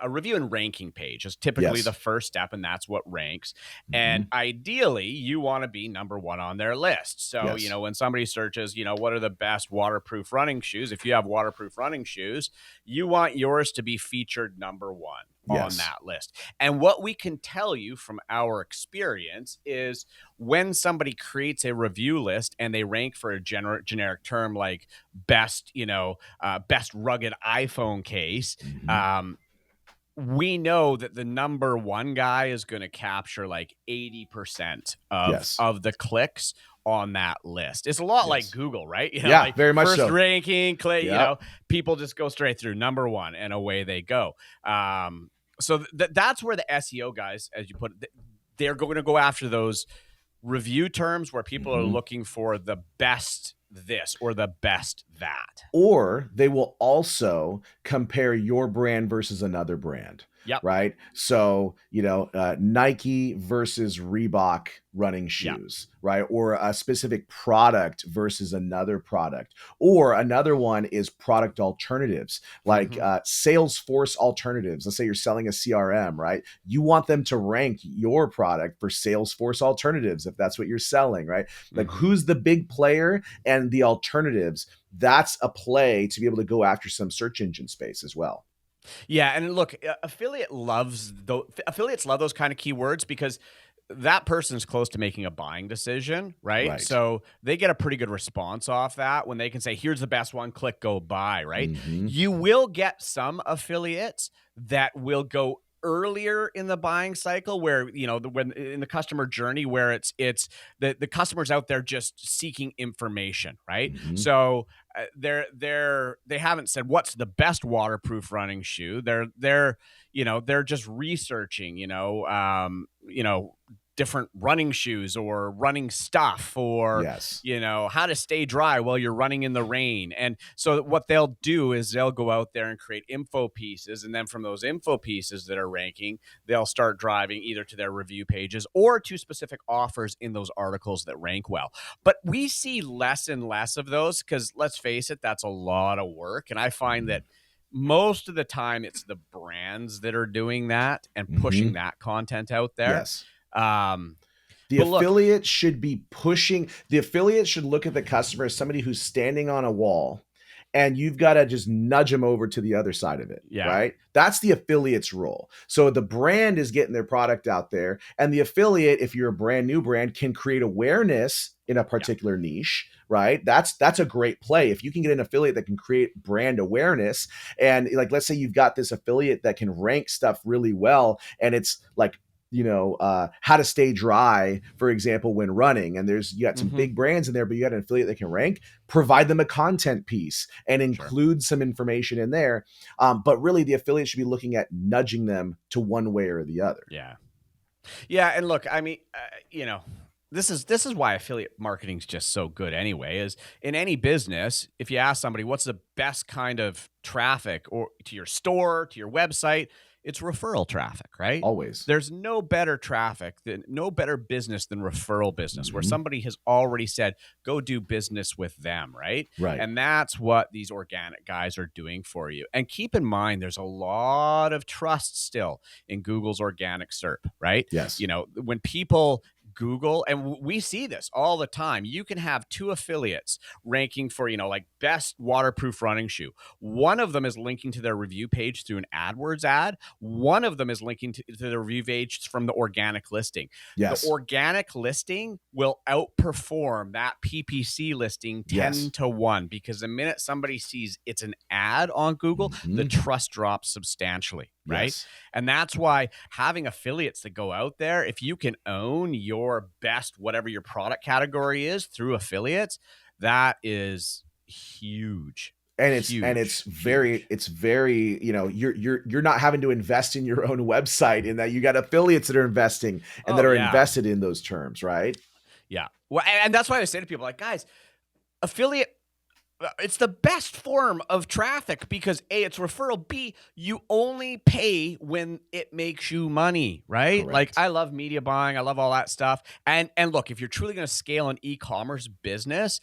a review and ranking page is typically Yes. the first step, and that's what ranks. And Mhm. ideally, you want to be number one on their list. So, Yes. when somebody searches, what are the best waterproof running shoes? If you have waterproof running shoes, you want yours to be featured number one on Yes. that list. And what we can tell you from our experience is when somebody creates a review list and they rank for a generic term like best, best rugged iPhone case, Mhm. we know that the number one guy is going to capture like 80% Yes. of the clicks on that list. It's a lot like Yes. Google, right? Yeah, Like very much first so. ranking, click, Yep. people just go straight through number one and away they go. So that's where the SEO guys, as you put it, they're going to go after those review terms where people are Mhm. looking for the best this or the best that. Or they will also compare your brand versus another brand. Yep. Right. So, Nike versus Reebok running Yep. shoes, right? Or a specific product versus another product. Or another one is product alternatives, like Salesforce alternatives. Let's say you're selling a CRM, right? You want them to rank your product for Salesforce alternatives if that's what you're selling, right? Like who's the big player and the alternatives. That's a play to be able to go after some search engine space as well. Yeah, and look, affiliates love those kind of keywords because that person's close to making a buying decision, right? Right. So they get a pretty good response off that when they can say, here's the best one, click, go buy, right? Mhm. You will get some affiliates that will go earlier in the buying cycle where, when in the customer journey where it's the customer's out there just seeking information, right? Mhm. So they haven't said what's the best waterproof running shoe. They're just researching, different running shoes or running stuff or Yes. how to stay dry while you're running in the rain. And so what they'll do is they'll go out there and create info pieces, and then from those info pieces that are ranking, they'll start driving either to their review pages or to specific offers in those articles that rank well. But we see less and less of those because let's face it, that's a lot of work. And I find that most of the time it's the brands that are doing that and pushing that content out there. Yes. The affiliate should be pushing. The affiliate should look at the customer as somebody who's standing on a wall, and you've got to just nudge them over to the other side of it. Yeah. Right. That's the affiliate's role. So the brand is getting their product out there, and the affiliate, if you're a brand new brand, can create awareness in a particular niche. Right. That's a great play. If you can get an affiliate that can create brand awareness, and like, let's say you've got this affiliate that can rank stuff really well, and it's like, how to stay dry, for example, when running. And you got some big brands in there, but you got an affiliate that can rank, provide them a content piece and include some information in there. But really the affiliate should be looking at nudging them to one way or the other. Yeah. Yeah. And look, I mean, this is why affiliate marketing is just so good anyway, is in any business, if you ask somebody what's the best kind of traffic or to your store, to your website, it's referral traffic, right? Always. There's no better business than referral business where somebody has already said, go do business with them, right? Right. And that's what these organic guys are doing for you. And keep in mind, there's a lot of trust still in Google's organic SERP, right? Yes. When people Google, and we see this all the time. You can have two affiliates ranking for, like best waterproof running shoe. One of them is linking to their review page through an AdWords ad. One of them is linking to the review page from the organic listing. Yes. The organic listing will outperform that PPC listing 10 to 1 because the minute somebody sees it's an ad on Google, the trust drops substantially, right? Yes. And that's why having affiliates that go out there, if you can own your best, whatever your product category is through affiliates, that is huge. And it's very, you're not having to invest in your own website, in that you got affiliates that are investing and that are invested in those terms, right? Yeah. Well, and that's why I say to people like, guys, affiliate it's the best form of traffic because A, it's referral. B, you only pay when it makes you money, right? Like Correct. I love media buying. I love all that stuff. And look, if you're truly going to scale an e-commerce business,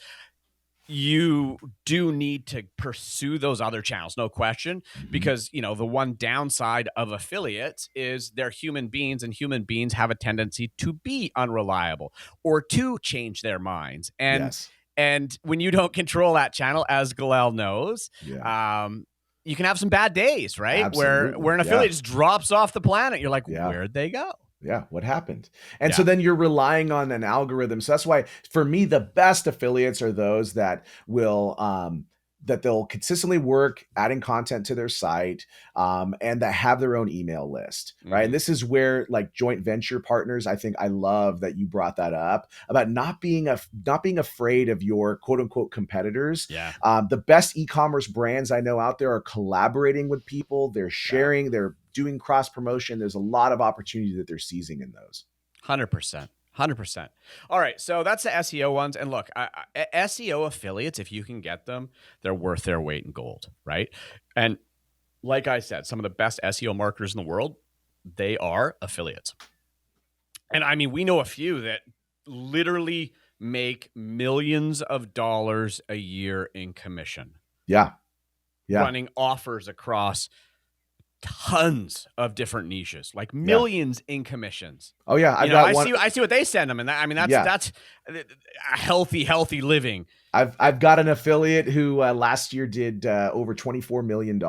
you do need to pursue those other channels, no question, Mhm. because the one downside of affiliates is they're human beings, and human beings have a tendency to be unreliable or to change their minds. Yes. And when you don't control that channel, as Galel knows, Yeah. um, you can have some bad days, right? Where Absolutely. an Yeah. affiliate just drops off the planet. You're like, Yeah. where'd they go? Yeah, what happened? And so Yeah. then you're relying on an algorithm. So that's why for me the best affiliates are those that will that they'll consistently work adding content to their site, and that have their own email list, right? And Mhm. this is where like joint venture partners, I think I love that you brought that up about not being afraid of your quote unquote competitors. Yeah. The best e-commerce brands I know out there are collaborating with people. They're Yeah. sharing. They're doing cross promotion. There's a lot of opportunity that they're seizing in those. 100%. 100%. All right. So that's the SEO ones. And look, SEO affiliates, if you can get them, they're worth their weight in gold, right? And like I said, some of the best SEO marketers in the world, they are affiliates. And I mean, we know a few that literally make millions of dollars a year in commission, Yeah. Yeah. running offers across tons of different niches, like Yeah. millions in commissions. Oh yeah. I've got I one. see what they send them, and Yeah. that's a healthy living. I've got an affiliate who last year did over $24 million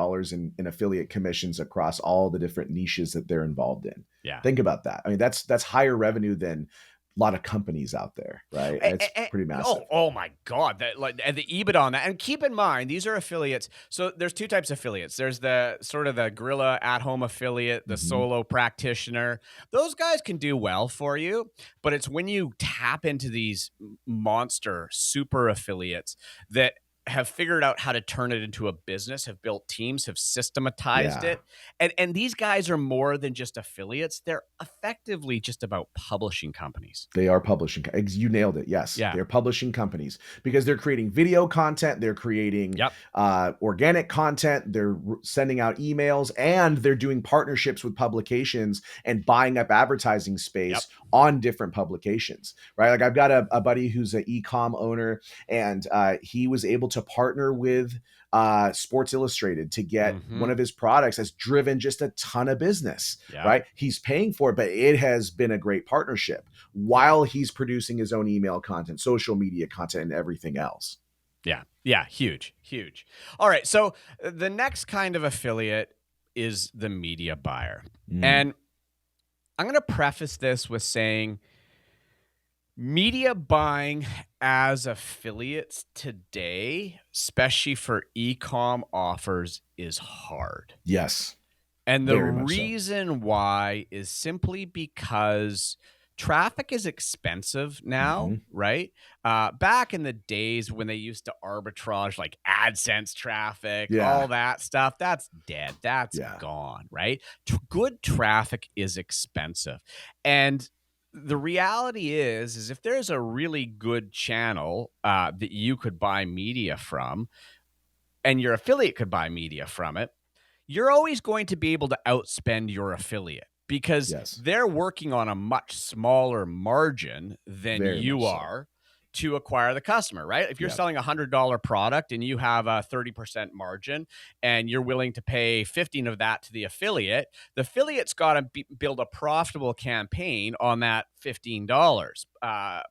in affiliate commissions across all the different niches that they're involved in. Yeah. Think about that. I mean, that's higher revenue than a lot of companies out there, right? It's pretty massive. Oh my God! That like and the EBITDA on that. And keep in mind, these are affiliates. So there's two types of affiliates. There's the sort of the guerrilla at-home affiliate, the Mhm. solo practitioner. Those guys can do well for you, but it's when you tap into these monster super affiliates that have figured out how to turn it into a business, have built teams, have systematized Yeah. it. And these guys are more than just affiliates. They're effectively just about publishing companies. They are publishing. You nailed it. Yes, Yeah. they're publishing companies because they're creating video content. They're creating Yep. organic content. They're sending out emails, and they're doing partnerships with publications and buying up advertising space on different publications. Right? Like I've got a buddy who's an e-com owner, and he was able to partner with Sports Illustrated to get one of his products that's driven just a ton of business, right? He's paying for it, but it has been a great partnership while he's producing his own email content, social media content, and everything else. Yeah. Yeah. Huge. All right. So the next kind of affiliate is the media buyer. And I'm going to preface this with saying media buying as affiliates today, especially for e-com offers, is hard. Yes. And the Very much so. reason why is simply because traffic is expensive now, right? Back in the days when they used to arbitrage like AdSense traffic, all that stuff, that's dead. That's gone, right? Good traffic is expensive. And the reality is if there's a really good channel that you could buy media from, and your affiliate could buy media from it, you're always going to be able to outspend your affiliate because they're working on a much smaller margin than you are to acquire the customer, right? If you're selling a $100 product and you have a 30% margin and you're willing to pay 15 of that to the affiliate's got to build a profitable campaign on that $15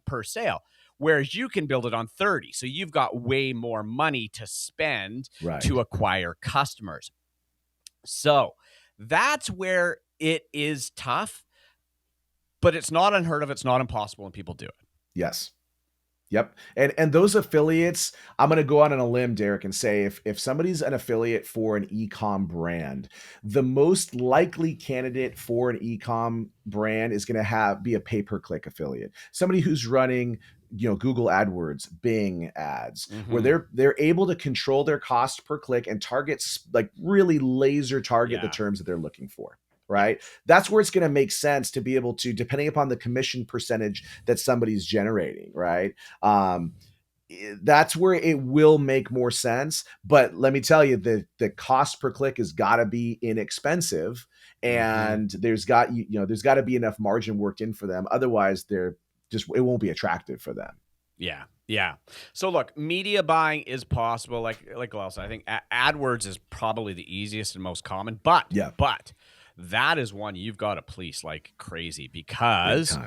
per sale. Whereas you can build it on 30. So you've got way more money to spend to acquire customers. So that's where it is tough, but it's not unheard of. It's not impossible, and people do it. Yes. Yep. And those affiliates, I'm going to go out on a limb, Derek, and say if somebody's an affiliate for an e-com brand, the most likely candidate for an e-com brand is going to be a pay-per-click affiliate. Somebody who's running, Google AdWords, Bing ads, where they're able to control their cost per click and really laser target the terms that they're looking for. Right. That's where it's going to make sense to be able to, depending upon the commission percentage that somebody's generating. Right. that's where it will make more sense. But let me tell you, the cost per click has got to be inexpensive, and there's got to be enough margin worked in for them. Otherwise, it won't be attractive for them. Yeah. Yeah. So look, media buying is possible. Like Lyle said, I think AdWords is probably the easiest and most common, but that is one you've got to police like crazy because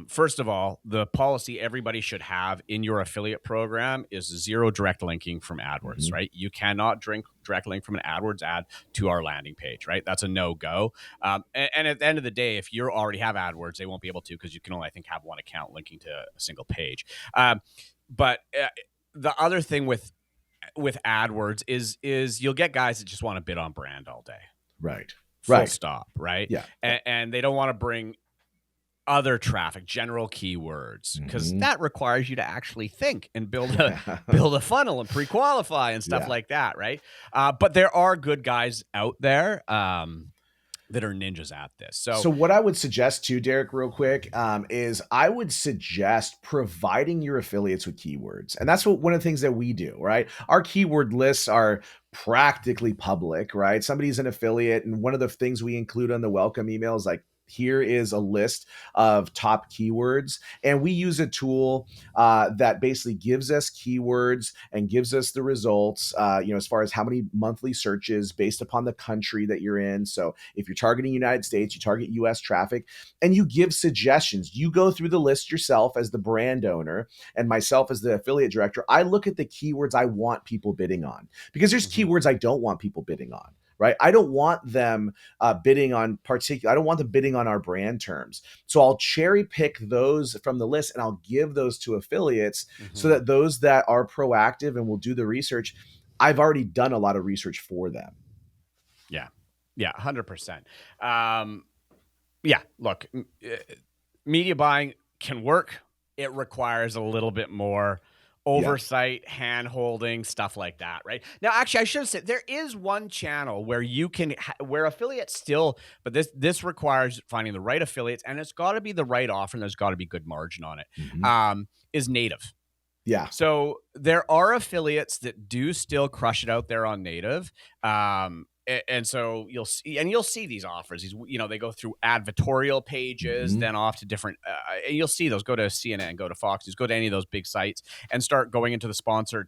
first of all, the policy everybody should have in your affiliate program is zero direct linking from AdWords, right? You cannot direct link from an AdWords ad to our landing page, right? That's a no-go. And at the end of the day, if you already have AdWords, they won't be able to because you can only, I think, have one account linking to a single page. But the other thing with AdWords is you'll get guys that just want to bid on brand all day. Right. Full stop, right? Yeah. And they don't want to bring other traffic, general keywords, because that requires you to actually think and build a funnel and pre-qualify and stuff like that, right? But there are good guys out there that are ninjas at this. So what I would suggest too, Derek, real quick, is I would suggest providing your affiliates with keywords. And that's one of the things that we do, right? Our keyword lists are practically public, right? Somebody's an affiliate, and one of the things we include on the welcome email is like, here is a list of top keywords. And we use a tool that basically gives us keywords and gives us the results, as far as how many monthly searches based upon the country that you're in. So if you're targeting United States, you target US traffic, and you give suggestions. You go through the list yourself as the brand owner, and myself as the affiliate director. I look at the keywords I want people bidding on, because there's keywords I don't want people bidding on. Right. I don't want them bidding on I don't want them bidding on our brand terms. So I'll cherry pick those from the list and I'll give those to affiliates so that those that are proactive and will do the research, I've already done a lot of research for them. Yeah. Yeah. 100%. Look, media buying can work. It requires a little bit more oversight, hand-holding, stuff like that, right? Now, actually, I should have said there is one channel where you can, where affiliates still, but this requires finding the right affiliates, and it's got to be the right offer, and there's got to be good margin on it. Is native. Yeah. So there are affiliates that do still crush it out there on native. And so you'll see these offers. They go through advertorial pages, then off to different. And you'll see those. Go to CNN, go to Fox News, go to any of those big sites, and start going into the sponsored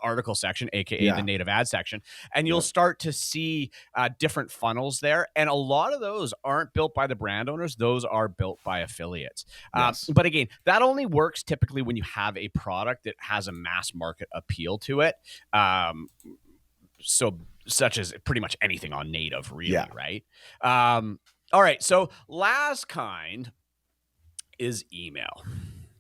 article section, aka the native ad section, and you'll start to see different funnels there. And a lot of those aren't built by the brand owners; those are built by affiliates. But again, that only works typically when you have a product that has a mass market appeal to it. Such as pretty much anything on native, really, right? All right, so last kind is email.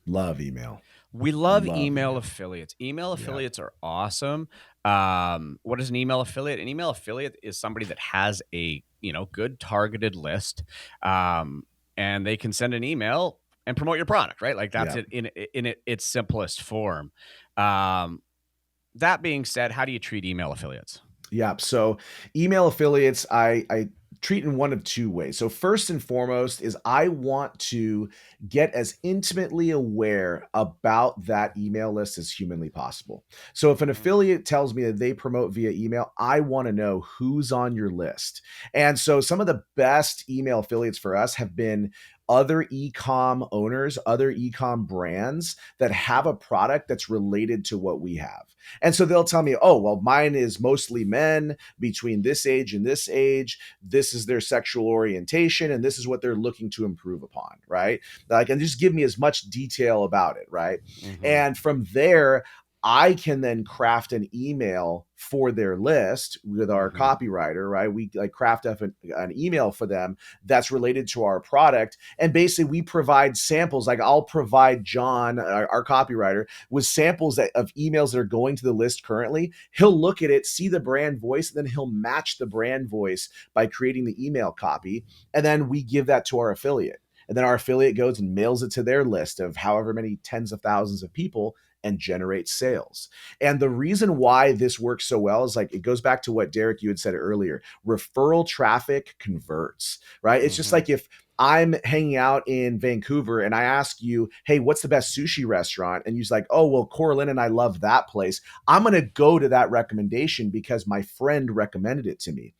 Love email. We love email affiliates. Email affiliates are awesome. What is an email affiliate? An email affiliate is somebody that has a good targeted list, and they can send an email and promote your product, right? Like that's it in its simplest form. That being said, how do you treat email affiliates? Yeah. So email affiliates, I treat in one of two ways. So first and foremost is I want to get as intimately aware about that email list as humanly possible. So if an affiliate tells me that they promote via email, I want to know who's on your list. And so some of the best email affiliates for us have been other e-com owners, other e-com brands that have a product that's related to what we have. And so they'll tell me, oh, well, mine is mostly men between this age and this age. This is their sexual orientation, and this is what they're looking to improve upon, right? Like, and just give me as much detail about it, right? And from there, I can then craft an email for their list with our copywriter, right? We craft up an email for them that's related to our product. And basically we provide samples. Like I'll provide John, our copywriter, with samples of emails that are going to the list currently. He'll look at it, see the brand voice, and then he'll match the brand voice by creating the email copy. And then we give that to our affiliate. And then our affiliate goes and mails it to their list of however many tens of thousands of people and generate sales. And the reason why this works so well is it goes back to what Derek, you had said earlier, referral traffic converts, right? It's just like if I'm hanging out in Vancouver and I ask you, hey, what's the best sushi restaurant? And you're like, oh, well, Coraline and I love that place. I'm going to go to that recommendation because my friend recommended it to me.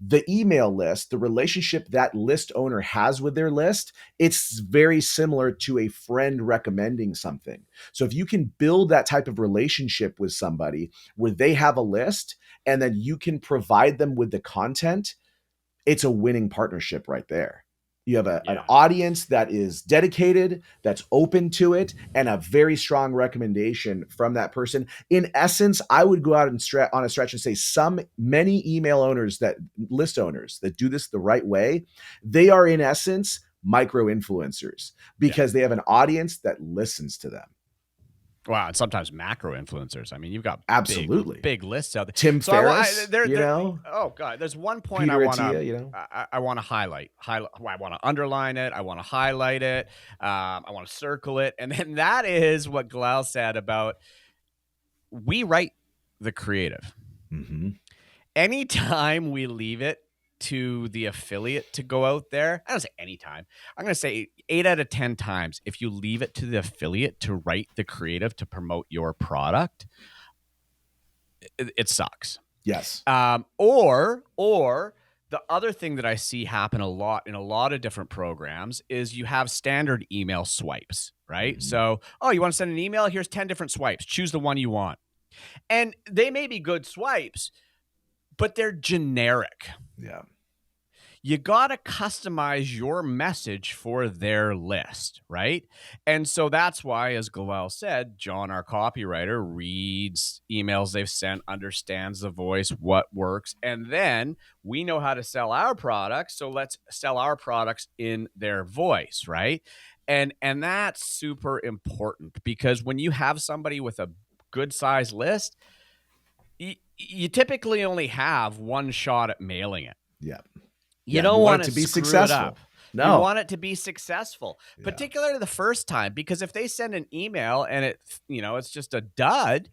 The email list, the relationship that list owner has with their list, it's very similar to a friend recommending something. So if you can build that type of relationship with somebody where they have a list and then you can provide them with the content, it's a winning partnership right there. You have an audience that is dedicated, that's open to it, and a very strong recommendation from that person. In essence, I would go out and on a stretch and say many email owners, that list owners that do this the right way, they are in essence micro influencers because they have an audience that listens to them. Wow, and sometimes macro influencers. I mean, you've got absolutely big lists out there. Tim Ferriss, oh god, there's one point Peter I want to, Attia, I want to highlight. I want to underline it. I want to highlight it. I want to circle it, and then that is what Galal said about we write the creative. Mm-hmm. Anytime we leave it to the affiliate to go out there, I don't say anytime. I'm going to say 8 out of 10 times, if you leave it to the affiliate to write the creative to promote your product, it sucks. Yes. Or the other thing that I see happen a lot in a lot of different programs is you have standard email swipes, right? Mm-hmm. So, you want to send an email? Here's 10 different swipes. Choose the one you want. And they may be good swipes, but they're generic. Yeah. You got to customize your message for their list, right? And so that's why, as Galal said, John, our copywriter, reads emails they've sent, understands the voice, what works, and then we know how to sell our products, so let's sell our products in their voice, right? And that's super important because when you have somebody with a good size list, you typically only have one shot at mailing it. Yeah. You don't want it to be screw successful. It up. No. You want it to be successful, particularly the first time, because if they send an email and it's just a dud,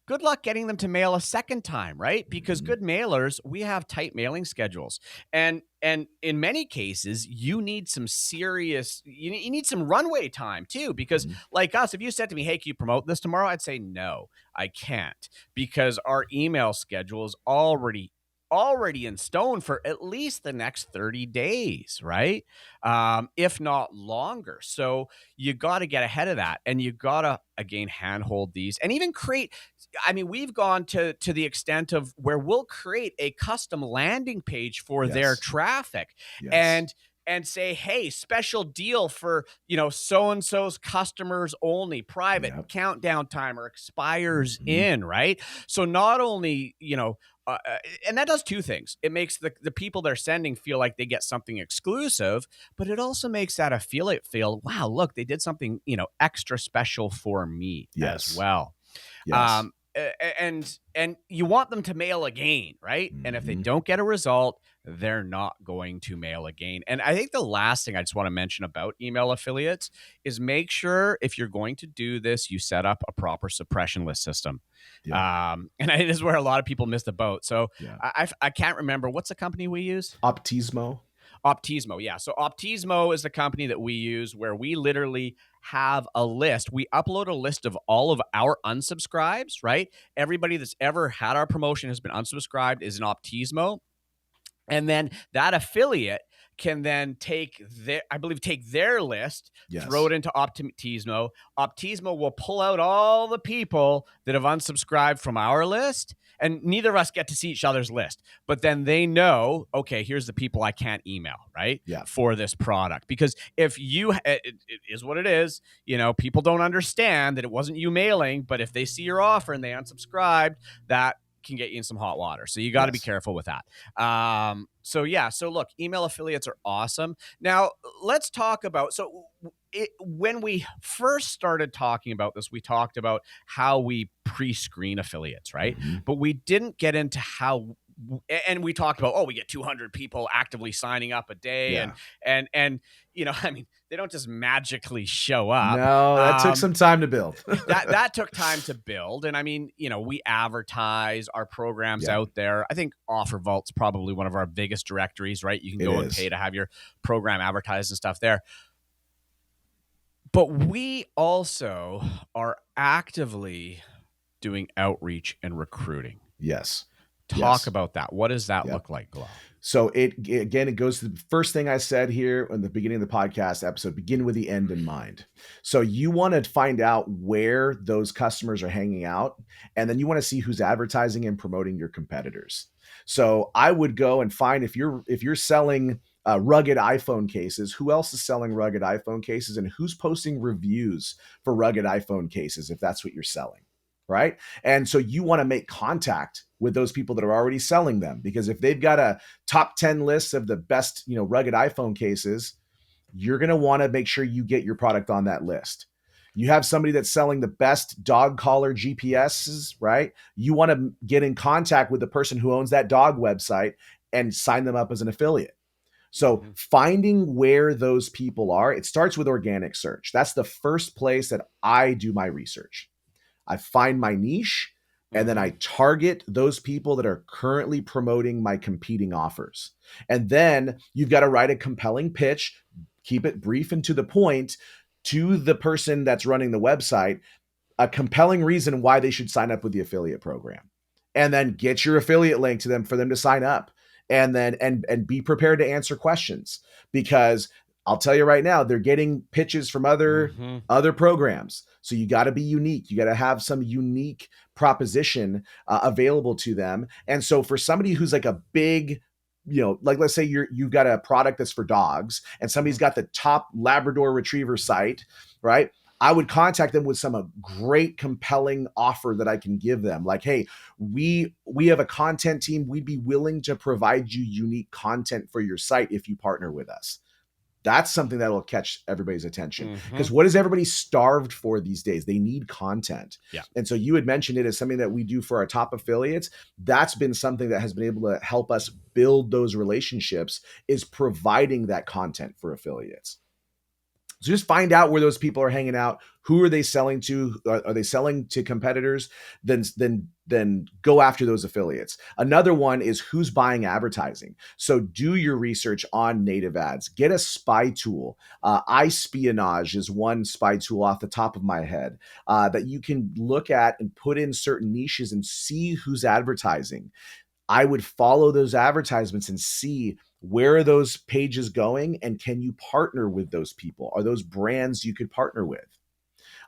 good luck getting them to mail a second time, right? Because good mailers, we have tight mailing schedules. And in many cases, you need some serious, you need some runway time too, because like us, if you said to me, hey, can you promote this tomorrow? I'd say, no, I can't, because our email schedule is already in stone for at least the next 30 days, right? If not longer. So you got to get ahead of that, and you got to, again, handhold these and even create. I mean, we've gone to the extent of where we'll create a custom landing page for their traffic and say, hey, special deal for, so-and-so's customers only, private countdown timer expires in, right? So not only, and that does two things. It makes the people they're sending feel like they get something exclusive, but it also makes that affiliate feel, wow, look, they did something, extra special for me as well. Yes. And you want them to mail again, right? And if they don't get a result, they're not going to mail again. And I think the last thing I just want to mention about email affiliates is make sure if you're going to do this, you set up a proper suppression list system. And this is where a lot of people miss the boat. So I can't remember. What's the company we use? Optismo, yeah. So Optismo is the company that we use, where we literally have a list. We upload a list of all of our unsubscribes, right? Everybody that's ever had our promotion has been unsubscribed is an Optismo. And then that affiliate can then take their list, throw it into Optismo. Optismo will pull out all the people that have unsubscribed from our list, and neither of us get to see each other's list. But then they know, okay, here's the people I can't email, right? For this product. Because if it is what it is, people don't understand that it wasn't you mailing, but if they see your offer and they unsubscribed, that can get you in some hot water. So you got to be careful with that. So look, email affiliates are awesome. Now let's talk about, when we first started talking about this, we talked about how we pre-screen affiliates, right? But we didn't get into how and we talked about, we get 200 people actively signing up a day. Yeah. And, I mean, they don't just magically show up. No, that took some time to build. that took time to build. And I mean, we advertise our programs out there. I think Offer Vault's probably one of our biggest directories, right? You can go and pay to have your program advertised and stuff there. But we also are actively doing outreach and recruiting. Yes. Talk about that. What does that look like, Glau? So it goes to the first thing I said here in the beginning of the podcast episode, begin with the end in mind. So you want to find out where those customers are hanging out, and then you want to see who's advertising and promoting your competitors. So I would go and find, if you're selling rugged iPhone cases, who else is selling rugged iPhone cases, and who's posting reviews for rugged iPhone cases, if that's what you're selling. Right. And so you want to make contact with those people that are already selling them, because if they've got a top 10 list of the best, rugged iPhone cases, you're going to want to make sure you get your product on that list. You have somebody that's selling the best dog collar GPSs, right? You want to get in contact with the person who owns that dog website and sign them up as an affiliate. So finding where those people are, it starts with organic search. That's the first place that I do my research. I find my niche, and then I target those people that are currently promoting my competing offers. And then you've got to write a compelling pitch, keep it brief and to the point, to the person that's running the website, a compelling reason why they should sign up with the affiliate program. And then get your affiliate link to them for them to sign up. And then and be prepared to answer questions, because I'll tell you right now, they're getting pitches from other programs. So you got to be unique. You got to have some unique proposition available to them. And so for somebody who's like a big, like let's say you've got a product that's for dogs, and somebody's got the top Labrador Retriever site, right? I would contact them with some great, compelling offer that I can give them. Like, hey, we have a content team. We'd be willing to provide you unique content for your site if you partner with us. That's something that will catch everybody's attention, because what is everybody starved for these days? They need content. Yeah. And so you had mentioned it as something that we do for our top affiliates. That's been something that has been able to help us build those relationships, is providing that content for affiliates. So just find out where those people are hanging out. Who are they selling to? Are they selling to competitors? Then go after those affiliates. Another one is who's buying advertising. So do your research on native ads. Get a spy tool. iSpionage is one spy tool off the top of my head that you can look at and put in certain niches and see who's advertising. I would follow those advertisements and see where are those pages going, and can you partner with those people? Are those brands you could partner with?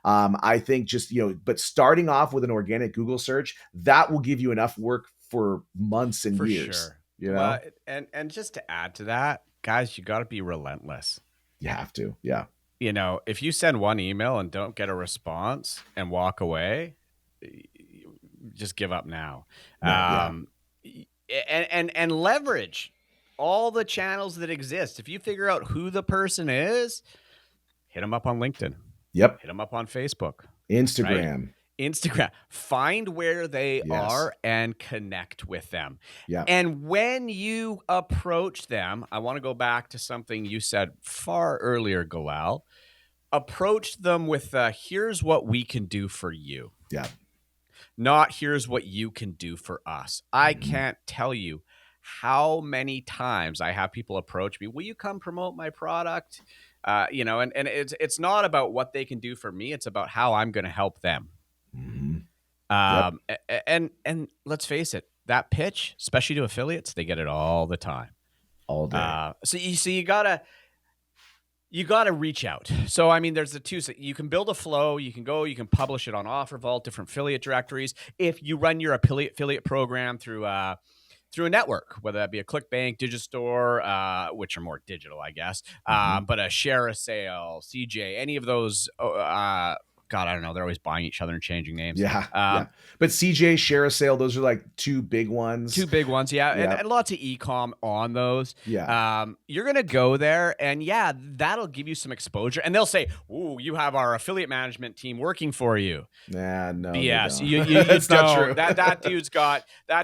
I think just, but starting off with an organic Google search, that will give you enough work for months and years. Sure. Well, and just to add to that, guys, you got to be relentless. You have to. Yeah. If you send one email and don't get a response and walk away, just give up now. And leverage all the channels that exist. If you figure out who the person is, hit them up on LinkedIn. Yep. Hit them up on Facebook. Instagram. Right? Instagram. Find where they are and connect with them. Yeah. And when you approach them, I want to go back to something you said far earlier, Galal. Approach them with here's what we can do for you. Yeah. Not here's what you can do for us. I can't tell you how many times I have people approach me. Will you come promote my product? And it's not about what they can do for me. It's about how I'm going to help them. And let's face it, that pitch, especially to affiliates, they get it all the time. All day. So you gotta reach out. So, I mean, there's the two. So you can build a flow. You can publish it on Offer Vault, different affiliate directories. If you run your affiliate program through a network, whether that be a ClickBank, Digistore, which are more digital, I guess, but a Share a Sale, CJ, any of those God, I don't know. They're always buying each other and changing names. Yeah. Yeah. But CJ, Share a Sale, those are like two big ones. Two big ones, yeah. Yeah. And lots of e-com on those. Yeah. You're going to go there, and yeah, that'll give you some exposure. And they'll say, ooh, you have our affiliate management team working for you. Nah, no. BS. You It's don't. not true. That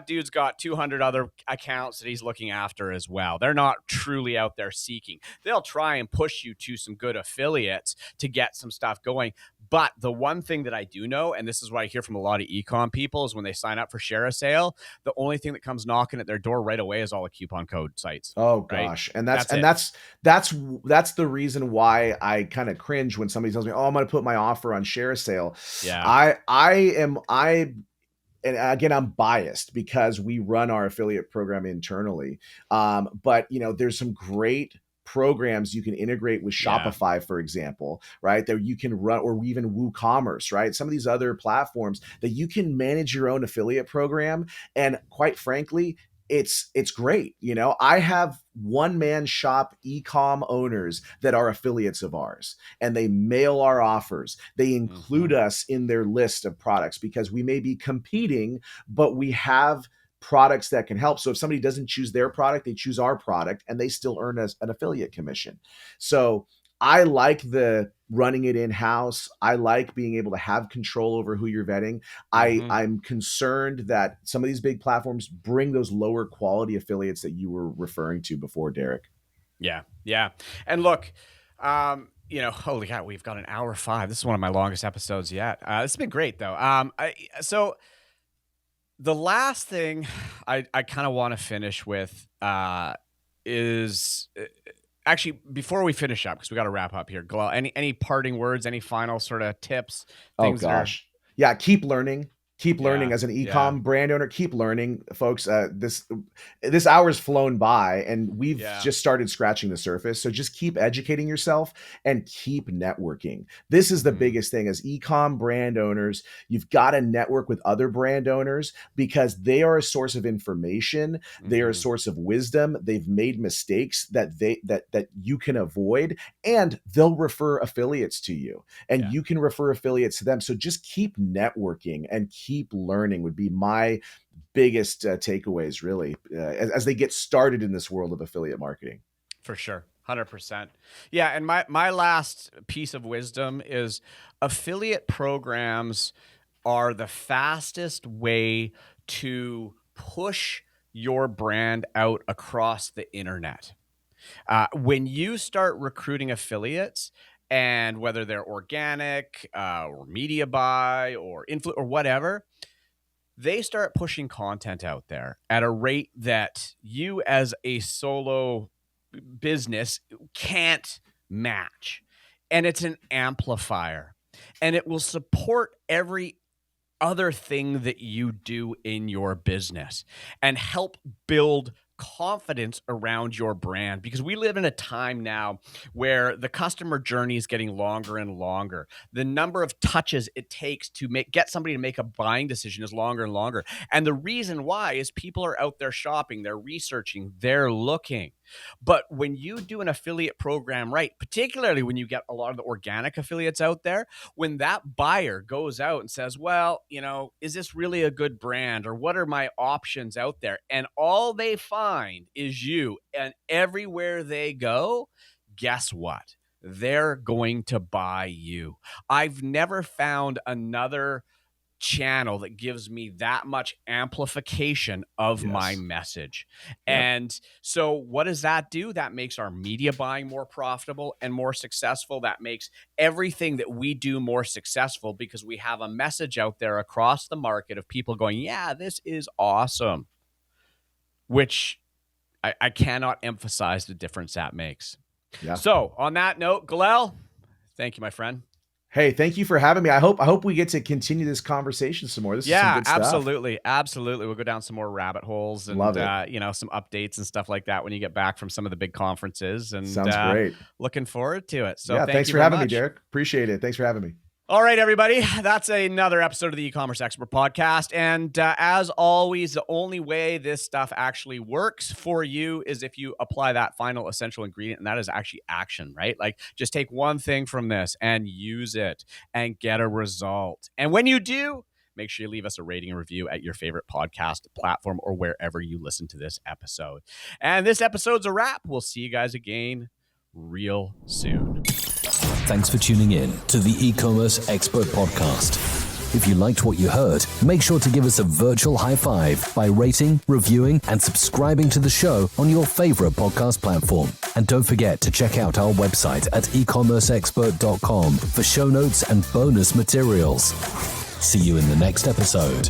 dude's got 200 other accounts that he's looking after as well. They're not truly out there seeking. They'll try and push you to some good affiliates to get some stuff going. But the one thing that I do know, and this is what I hear from a lot of e-com people, is when they sign up for Share a Sale, the only thing that comes knocking at their door right away is all the coupon code sites. Oh right? gosh. And that's the reason why I kind of cringe when somebody tells me, "Oh, I'm going to put my offer on Share a Sale." Yeah. And again, I'm biased because we run our affiliate program internally. But there's some great programs you can integrate with Shopify, for example, right? There you can run, or even WooCommerce, right? Some of these other platforms that you can manage your own affiliate program. And quite frankly, it's great. I have one-man shop e-com owners that are affiliates of ours, and they mail our offers. They include us in their list of products because we may be competing, but we have products that can help. So if somebody doesn't choose their product, they choose our product, and they still earn an affiliate commission. So I like the running it in-house. I like being able to have control over who you're vetting. I'm concerned that some of these big platforms bring those lower quality affiliates that you were referring to before, Derek. Yeah. Yeah. And look, holy cow, we've got an hour 5. This is one of my longest episodes yet. This has been great though. So the last thing I kind of want to finish with is actually, before we finish up, because we got to wrap up here, Galal, any parting words, any final sort of tips? Oh gosh. Yeah. Keep learning. Keep learning as an e-com brand owner. Keep learning, folks. This hour's flown by, and we've just started scratching the surface. So just keep educating yourself and keep networking. This is the biggest thing. As e-com brand owners, you've got to network with other brand owners because they are a source of information. They are a source of wisdom. They've made mistakes that you can avoid, and they'll refer affiliates to you, and you can refer affiliates to them. So just keep networking and keep learning would be my biggest takeaways, really, as they get started in this world of affiliate marketing. For sure. 100%. Yeah. And my last piece of wisdom is affiliate programs are the fastest way to push your brand out across the internet. When you start recruiting affiliates, and whether they're organic or media buy or influence or whatever, they start pushing content out there at a rate that you as a solo business can't match. And it's an amplifier, and it will support every other thing that you do in your business and help build confidence around your brand, because we live in a time now where the customer journey is getting longer and longer. The number of touches it takes to get somebody to make a buying decision is longer and longer. And the reason why is people are out there shopping, they're researching, they're looking. But when you do an affiliate program right, particularly when you get a lot of the organic affiliates out there, when that buyer goes out and says, well, is this really a good brand, or what are my options out there? And all they find is you, and everywhere they go, guess what? They're going to buy you. I've never found another channel that gives me that much amplification of my message. And so what does that do? That makes our media buying more profitable and more successful. That makes everything that we do more successful, because we have a message out there across the market of people going, yeah, this is awesome, which I cannot emphasize the difference that makes. Yeah. So on that note, Galal, thank you, my friend. Hey, thank you for having me. I hope we get to continue this conversation some more. This is some good stuff. Absolutely. We'll go down some more rabbit holes and some updates and stuff like that when you get back from some of the big conferences. And sounds great. Looking forward to it. So thanks for having me, Derek. Appreciate it. Thanks for having me. All right, everybody. That's another episode of the eCommerce Expert Podcast. And as always, the only way this stuff actually works for you is if you apply that final essential ingredient, and that is actually action, right? Like, just take one thing from this and use it and get a result. And when you do, make sure you leave us a rating and review at your favorite podcast platform or wherever you listen to this episode. And this episode's a wrap. We'll see you guys again real soon. Thanks for tuning in to the eCommerce Expert Podcast. If you liked what you heard, make sure to give us a virtual high five by rating, reviewing, and subscribing to the show on your favorite podcast platform. And don't forget to check out our website at ecommerceexpert.com for show notes and bonus materials. See you in the next episode.